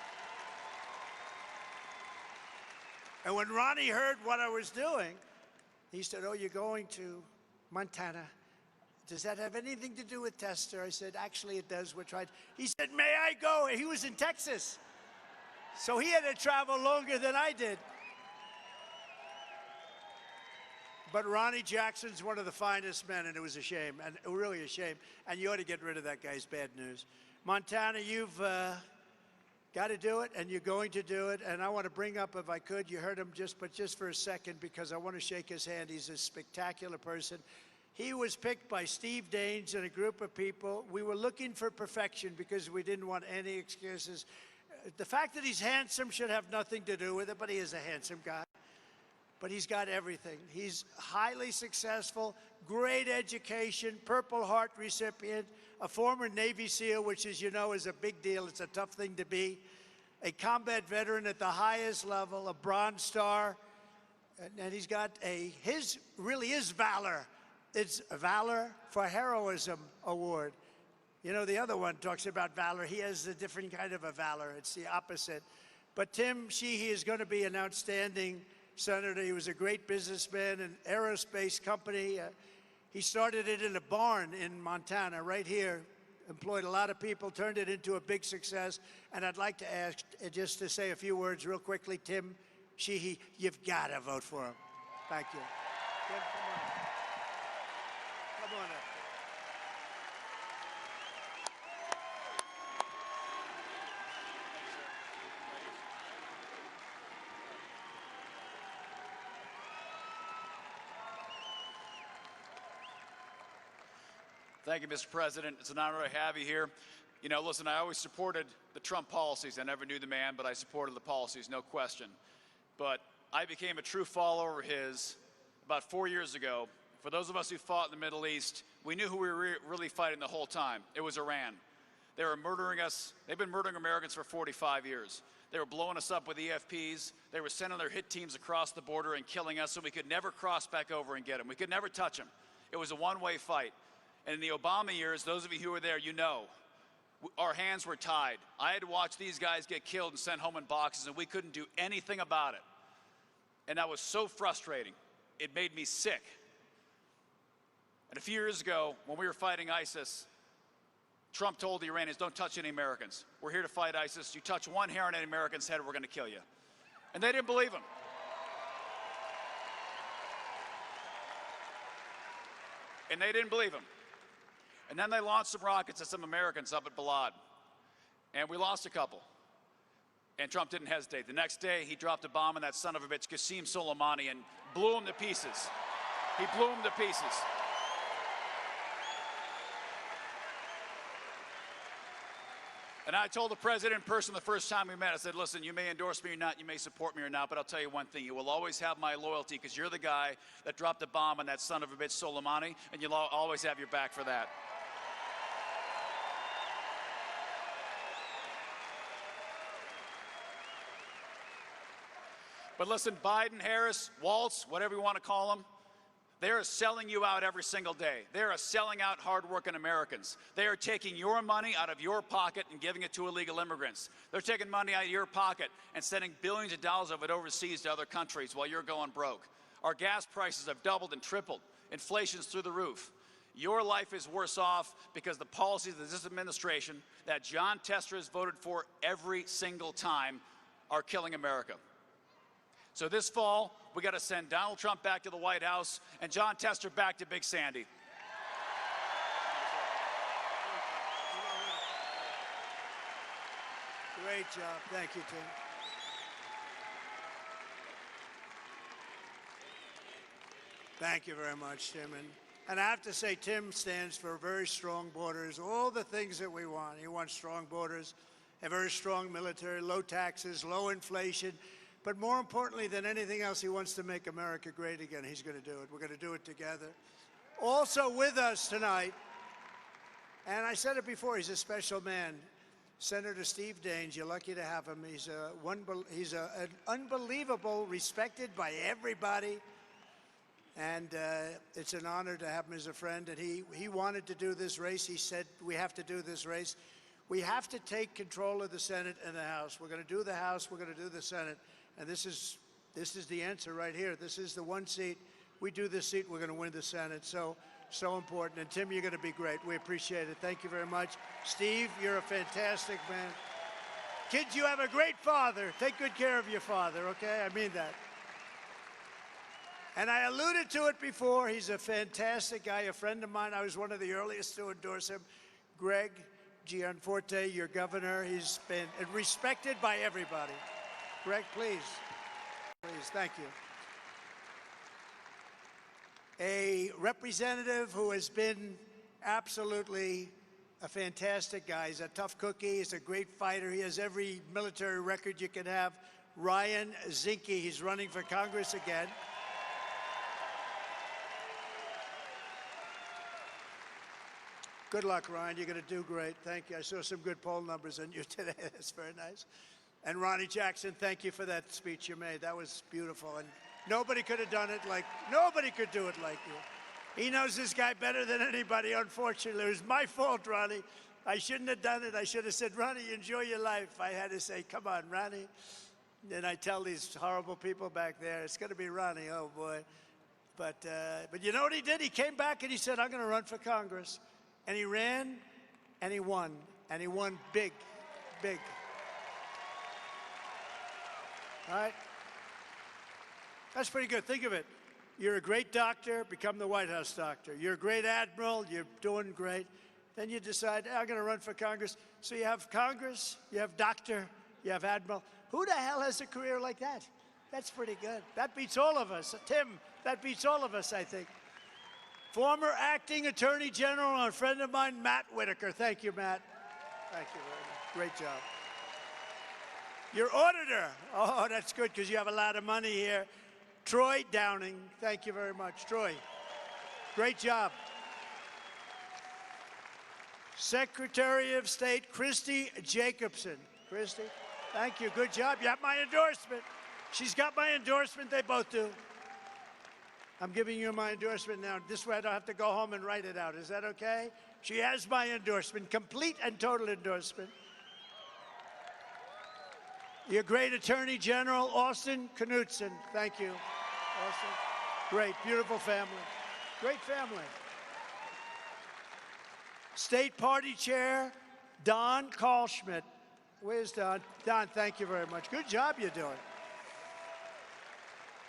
And when Ronnie heard what I was doing, he said, oh, you're going to Montana. Does that have anything to do with Tester? I said, actually, it does. We're trying. He said, may I go? He was in Texas. So he had to travel longer than I did. But Ronnie Jackson's one of the finest men, and it was a shame, and really a shame. And you ought to get rid of that guy's bad news. Montana, you've got to do it, and you're going to do it. And I want to bring up, if I could, you heard him just for a second, because I want to shake his hand. He's a spectacular person. He was picked by Steve Daines and a group of people. We were looking for perfection because we didn't want any excuses. The fact that he's handsome should have nothing to do with it, but he is a handsome guy. but he's got everything. He's highly successful, great education, Purple Heart recipient, a former Navy SEAL, which, as you know, is a big deal. It's a tough thing to be. A combat veteran at the highest level, a Bronze Star, and he's got his really is valor. It's a Valor for Heroism Award. You know, the other one talks about valor. He has a different kind of a valor. It's the opposite. But Tim Sheehy is going to be an outstanding senator. He was a great businessman, an aerospace company. He started it in a barn in Montana, right here. Employed a lot of people, turned it into a big success. And I'd like to ask, just to say a few words real quickly, Tim Sheehy, you've got to vote for him. Thank you. Tim, come on. Come on up. Thank you, Mr. President. It's an honor to have you here. You know, listen, I always supported the Trump policies. I never knew the man, but I supported the policies, no question. But I became a true follower of his about 4 years ago. For those of us who fought in the Middle East, we knew who we were really fighting the whole time. It was Iran. They were murdering us. They've been murdering Americans for 45 years. They were blowing us up with EFPs. They were sending their hit teams across the border and killing us so we could never cross back over and get them. We could never touch them. It was a one-way fight. And in the Obama years, those of you who were there, you know, our hands were tied. I had to watch these guys get killed and sent home in boxes, and we couldn't do anything about it. And that was so frustrating. It made me sick. And a few years ago, when we were fighting ISIS, Trump told the Iranians, don't touch any Americans. We're here to fight ISIS. You touch one hair on any American's head, we're going to kill you. And they didn't believe him. And they didn't believe him. And then they launched some rockets at some Americans up at Balad. And we lost a couple. And Trump didn't hesitate. The next day, he dropped a bomb on that son of a bitch, Qasem Soleimani, and blew him to pieces. He blew him to pieces. And I told the president in person the first time we met, I said, listen, you may endorse me or not, you may support me or not, but I'll tell you one thing, you will always have my loyalty because you're the guy that dropped the bomb on that son of a bitch Soleimani, and you'll always have your back for that. But listen, Biden, Harris, Waltz, whatever you want to call them, they are selling you out every single day. They are selling out hardworking Americans. They are taking your money out of your pocket and giving it to illegal immigrants. They're taking money out of your pocket and sending billions of dollars of it overseas to other countries while you're going broke. Our gas prices have doubled and tripled. Inflation's through the roof. Your life is worse off because the policies of this administration that Jon Tester has voted for every single time are killing America. So this fall, we got to send Donald Trump back to the White House and Jon Tester back to Big Sandy. Great job. Thank you, Tim. Thank you very much, Tim. And I have to say, Tim stands for very strong borders, all the things that we want. He wants strong borders, a very strong military, low taxes, low inflation. But more importantly than anything else, he wants to make America great again. He's going to do it. We're going to do it together. Also with us tonight, and I said it before, he's a special man, Senator Steve Daines. You're lucky to have him. He's an unbelievable, respected by everybody. And it's an honor to have him as a friend. And he wanted to do this race. He said, we have to do this race. We have to take control of the Senate and the House. We're going to do the House. We're going to do the Senate. And this is the answer right here. This is the one seat. We do this seat, we're going to win the Senate. So important. And Tim, you're going to be great. We appreciate it. Thank you very much. Steve, you're a fantastic man. Kids, you have a great father. Take good care of your father, okay? I mean that. And I alluded to it before. He's a fantastic guy, a friend of mine. I was one of the earliest to endorse him. Greg Gianforte, your governor. He's been respected by everybody. Greg, please. Please, thank you. A representative who has been absolutely a fantastic guy. He's a tough cookie. He's a great fighter. He has every military record you can have. Ryan Zinke, he's running for Congress again. Good luck, Ryan. You're going to do great. Thank you. I saw some good poll numbers on you today. That's very nice. And Ronnie Jackson, thank you for that speech you made. That was beautiful. And nobody could have done it like, nobody could do it like you. He knows this guy better than anybody, unfortunately. It was my fault, Ronnie. I shouldn't have done it. I should have said, Ronnie, enjoy your life. I had to say, come on, Ronnie. Then I tell these horrible people back there, it's going to be Ronnie, oh boy. But you know what he did? He came back and he said, I'm going to run for Congress. And he ran and he won. And he won big, big. All right? That's pretty good. Think of it. You're a great doctor, become the White House doctor. You're a great admiral, you're doing great. Then you decide, I'm going to run for Congress. So you have Congress, you have doctor, you have admiral. Who the hell has a career like that? That's pretty good. That beats all of us. Tim, that beats all of us, I think. Former acting attorney general and a friend of mine, Matt Whitaker. Thank you, Matt. Thank you very much. Great job. Your auditor. Oh, that's good because you have a lot of money here. Troy Downing. Thank you very much. Troy, great job. Secretary of State Christy Jacobson. Christy, thank you. Good job. You have my endorsement. She's got my endorsement. They both do. I'm giving you my endorsement now. This way I don't have to go home and write it out. Is that okay? She has my endorsement, complete and total endorsement. Your great Attorney General, Austin Knudsen. Thank you, Austin. Great, beautiful family. Great family. State Party Chair, Don Kalschmidt. Where's Don? Don, thank you very much. Good job you're doing.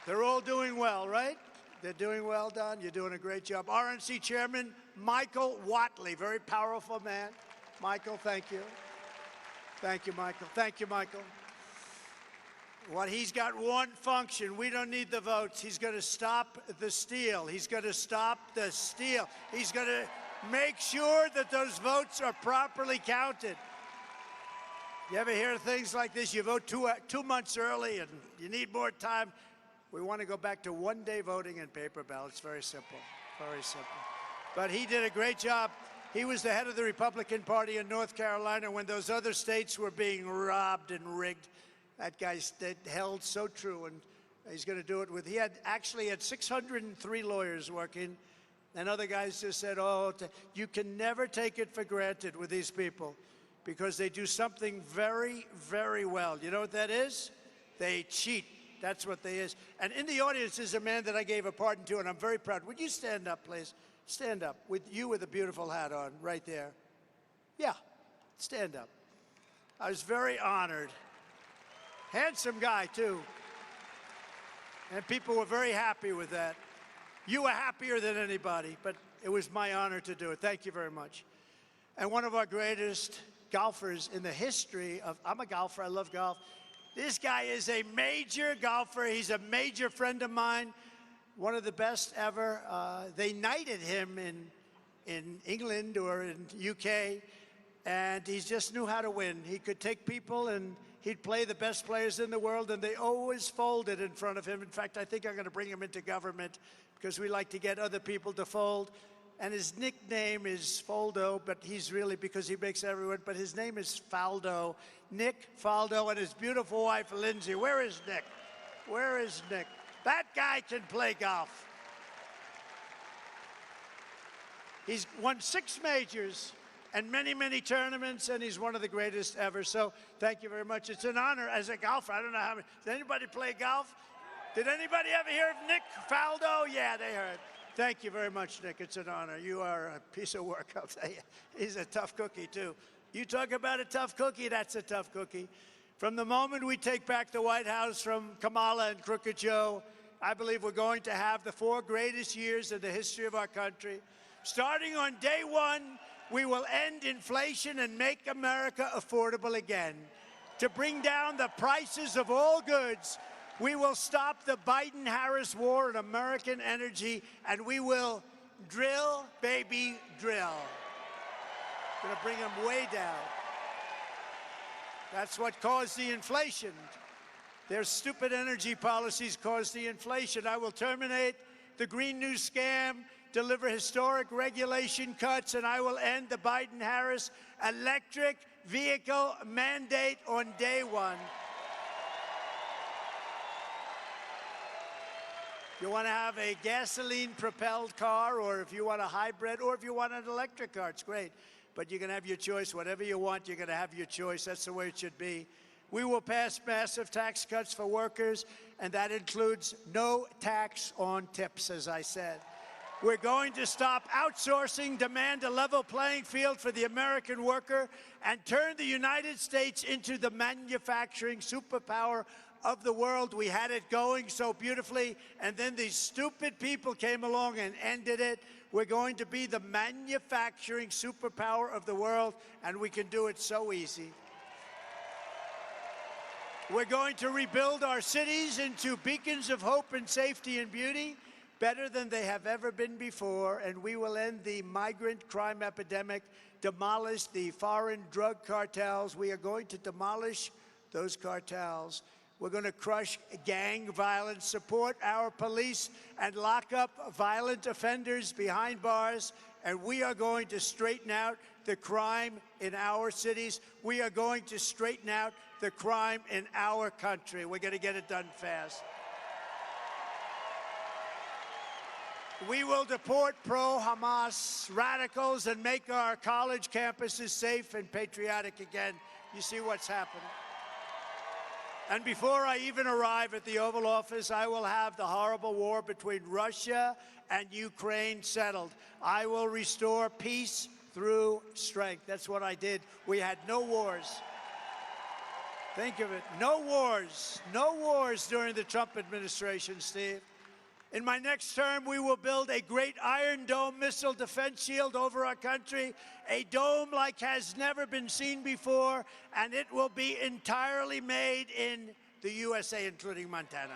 They're all doing well, right? They're doing well, Don. You're doing a great job. RNC Chairman Michael Watley, very powerful man. Michael, thank you. Thank you, Michael. Thank you, Michael. What he's got one function. We don't need the votes. He's going to stop the steal. He's going to stop the steal. He's going to make sure that those votes are properly counted. You ever hear things like this? You vote 2 months early and you need more time. We want to go back to one-day voting and paper ballots. Very simple. Very simple. But he did a great job. He was the head of the Republican Party in North Carolina when those other states were being robbed and rigged. That guy held so true, and he's going to do it with, he actually had 603 lawyers working, and other guys just said, oh, you can never take it for granted with these people because they do something very, very well. You know what that is? They cheat. That's what they is. And in the audience is a man that I gave a pardon to, and I'm very proud. Would you stand up, please? Stand up. With you with a beautiful hat on, right there. Yeah, stand up. I was very honored. Handsome guy, too. And people were very happy with that. You were happier than anybody, but it was my honor to do it. Thank you very much. And one of our greatest golfers in the history of, I'm a golfer, I love golf. This guy is a major golfer. He's a major friend of mine, one of the best ever. They knighted him in England or in UK, and he just knew how to win. He could take people and he'd play the best players in the world, and they always folded in front of him. In fact, I think I'm going to bring him into government because we like to get other people to fold. And his nickname is Foldo, but he's really, because he makes everyone, but his name is Faldo. Nick Faldo and his beautiful wife, Lindsay. Where is Nick? Where is Nick? That guy can play golf. He's won 6 majors and many, many tournaments, and he's one of the greatest ever. So thank you very much. It's an honor as a golfer. I don't know how many. Does anybody play golf? Did anybody ever hear of Nick Faldo? Yeah, they heard. Thank you very much, Nick. It's an honor. You are a piece of work, I'll tell you. He's a tough cookie, too. You talk about a tough cookie, that's a tough cookie. From the moment we take back the White House from Kamala and Crooked Joe, I believe we're going to have the 4 greatest years in the history of our country. Starting on day 1, we will end inflation and make America affordable again. To bring down the prices of all goods, we will stop the Biden-Harris war on American energy, and we will drill, baby, drill. Gonna bring them way down. That's what caused the inflation. Their stupid energy policies caused the inflation. I will terminate the Green New Scam, deliver historic regulation cuts, and I will end the Biden-Harris electric vehicle mandate on day one. You want to have a gasoline-propelled car, or if you want a hybrid, or if you want an electric car, it's great. But you can have your choice. Whatever you want, you're going to have your choice. That's the way it should be. We will pass massive tax cuts for workers, and that includes no tax on tips, as I said. We're going to stop outsourcing, demand a level playing field for the American worker, and turn the United States into the manufacturing superpower of the world. We had it going so beautifully, and then these stupid people came along and ended it. We're going to be the manufacturing superpower of the world, and we can do it so easy. We're going to rebuild our cities into beacons of hope and safety and beauty, better than they have ever been before, and we will end the migrant crime epidemic, demolish the foreign drug cartels. We are going to demolish those cartels. We're going to crush gang violence, support our police, and lock up violent offenders behind bars. And we are going to straighten out the crime in our cities. We are going to straighten out the crime in our country. We're going to get it done fast. We will deport pro-Hamas radicals and make our college campuses safe and patriotic again. You see what's happening. And before I even arrive at the Oval Office, I will have the horrible war between Russia and Ukraine settled. I will restore peace through strength. That's what I did. We had no wars. Think of it. No wars. No wars during the Trump administration, Steve. In my next term, we will build a great Iron Dome missile defense shield over our country, a dome like has never been seen before, and it will be entirely made in the USA, including Montana.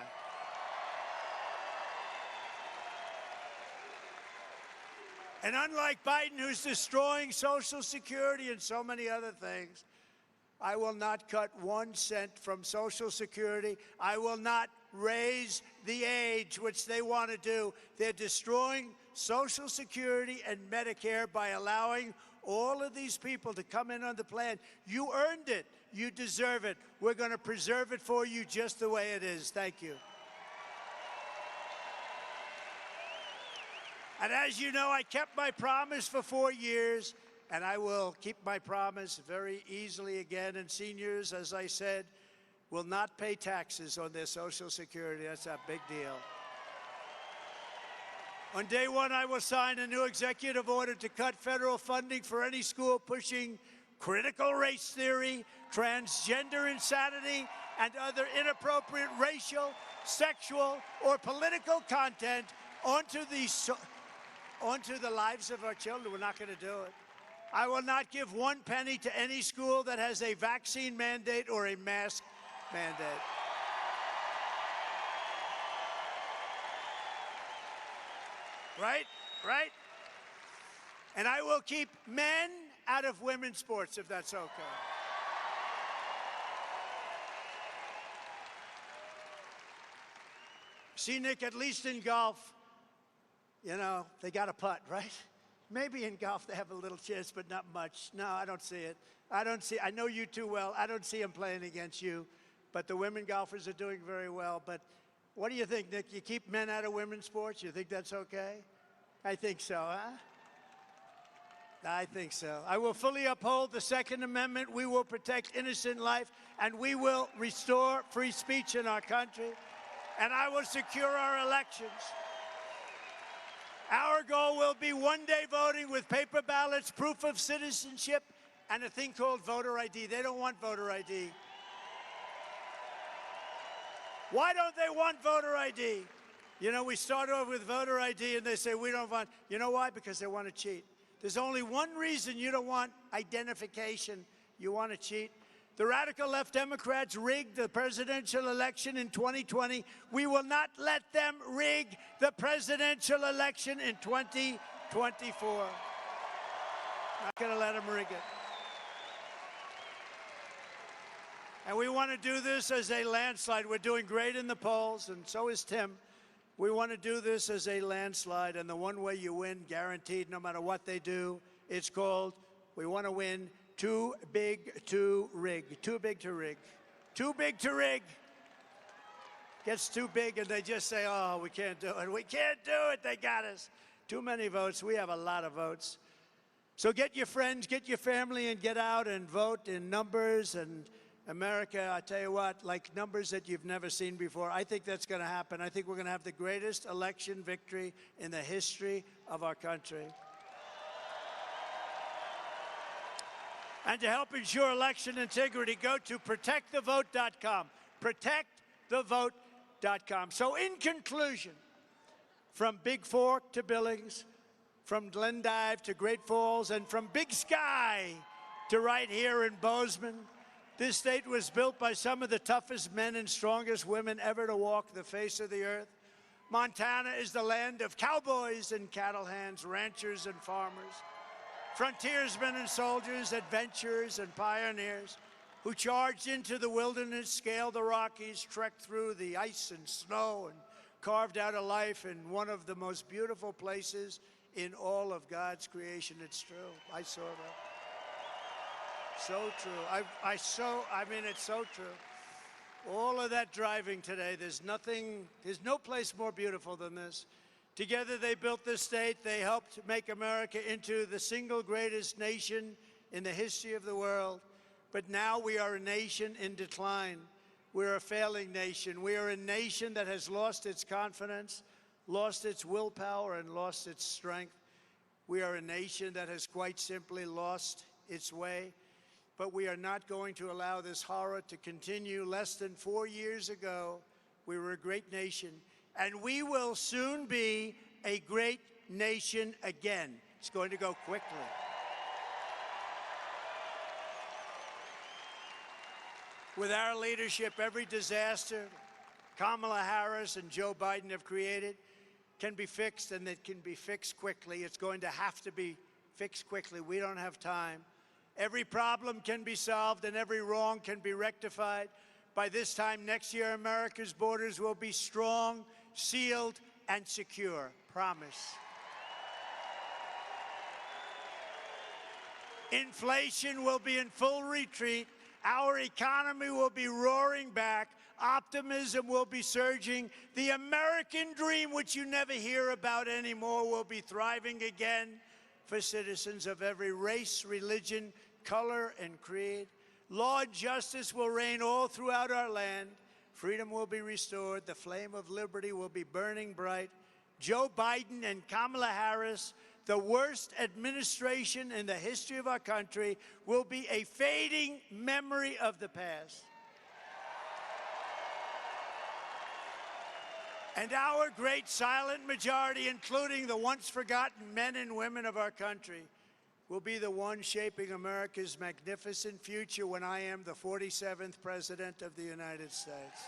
And unlike Biden, who's destroying Social Security and so many other things, I will not cut 1 cent from Social Security. I will not raise the age, which they want to do. They're destroying Social Security and Medicare by allowing all of these people to come in on the plan. You earned it. You deserve it. We're going to preserve it for you just the way it is. Thank you. And as you know, I kept my promise for 4 years, and I will keep my promise very easily again. And seniors, as I said, will not pay taxes on their Social Security. That's a big deal. On day one, I will sign a new executive order to cut federal funding for any school pushing critical race theory, transgender insanity, and other inappropriate racial, sexual, or political content onto the lives of our children. We're not going to do it. I will not give 1 penny to any school that has a vaccine mandate or a mask mandate. Right? Right? And I will keep men out of women's sports, if that's okay. See, Nick, at least in golf, you know, they got a putt, right? Maybe in golf they have a little chance, but not much. No, I don't see it. I know you too well. I don't see them playing against you. But the women golfers are doing very well. But what do you think, Nick? You keep men out of women's sports? You think that's okay? I think so, huh? I think so. I will fully uphold the Second Amendment. We will protect innocent life, and we will restore free speech in our country. And I will secure our elections. Our goal will be one-day voting with paper ballots, proof of citizenship, and a thing called voter ID. They don't want voter ID. Why don't they want voter ID? You know, we start off with voter ID, and they say we don't want. You know why? Because they want to cheat. There's only one reason you don't want identification. You want to cheat. The radical left Democrats rigged the presidential election in 2020. We will not let them rig the presidential election in 2024. Not going to let them rig it. And we want to do this as a landslide. We're doing great in the polls, and so is Tim. We want to do this as a landslide, and the one way you win, guaranteed, no matter what they do, it's called, we want to win too big to rig. Too big to rig. Too big to rig. Gets too big, and they just say, oh, we can't do it. We can't do it. They got us. Too many votes. We have a lot of votes. So get your friends, get your family, and get out and vote in numbers. And America, I tell you what, like numbers that you've never seen before, I think that's going to happen. I think we're going to have the greatest election victory in the history of our country. And to help ensure election integrity, go to protectthevote.com. Protectthevote.com. So in conclusion, from Big Fork to Billings, from Glendive to Great Falls, and from Big Sky to right here in Bozeman, this state was built by some of the toughest men and strongest women ever to walk the face of the earth. Montana is the land of cowboys and cattle hands, ranchers and farmers, frontiersmen and soldiers, adventurers and pioneers who charged into the wilderness, scaled the Rockies, trekked through the ice and snow, and carved out a life in one of the most beautiful places in all of God's creation. It's true. I saw that. So true. I mean, it's so true. All of that driving today, there's no place more beautiful than this. Together they built this state. They helped make America into the single greatest nation in the history of the world. But now we are a nation in decline. We're a failing nation. We are a nation that has lost its confidence, lost its willpower, and lost its strength. We are a nation that has quite simply lost its way. But we are not going to allow this horror to continue. Less than 4 years ago, we were a great nation, and we will soon be a great nation again. It's going to go quickly. With our leadership, every disaster Kamala Harris and Joe Biden have created can be fixed, and it can be fixed quickly. It's going to have to be fixed quickly. We don't have time. Every problem can be solved and every wrong can be rectified. By this time next year, America's borders will be strong, sealed, and secure. Promise. Inflation will be in full retreat. Our economy will be roaring back. Optimism will be surging. The American dream, which you never hear about anymore, will be thriving again for citizens of every race, religion, color, and creed. Law and justice will reign all throughout our land. Freedom will be restored. The flame of liberty will be burning bright. Joe Biden and Kamala Harris, the worst administration in the history of our country, will be a fading memory of the past. And our great silent majority, including the once forgotten men and women of our country, will be the one shaping America's magnificent future when I am the 47th President of the United States.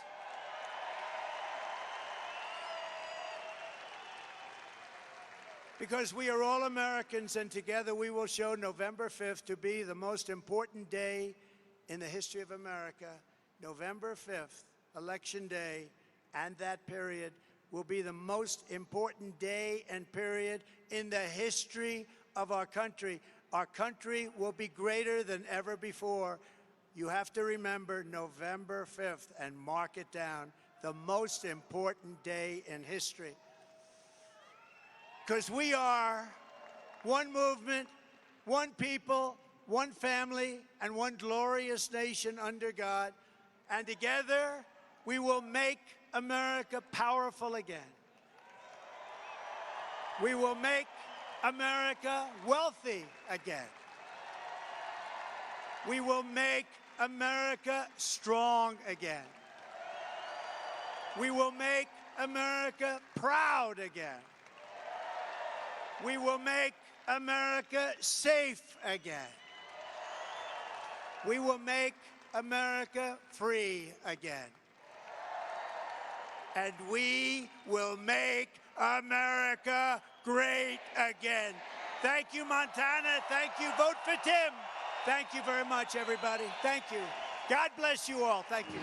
Because we are all Americans, and together we will show November 5th to be the most important day in the history of America. November 5th, Election Day, and that period will be the most important day and period in the history of our country. Our country will be greater than ever before. You have to remember November 5th and mark it down, the most important day in history. Because we are one movement, one people, one family, and one glorious nation under God. And together, we will make America powerful again. We will make America wealthy again. We will make America strong again. We will make America proud again. We will make America safe again. We will make America free again. And we will make America great again. Thank you, Montana. Thank you. Vote for Tim. Thank you very much, everybody. Thank you. God bless you all. Thank you.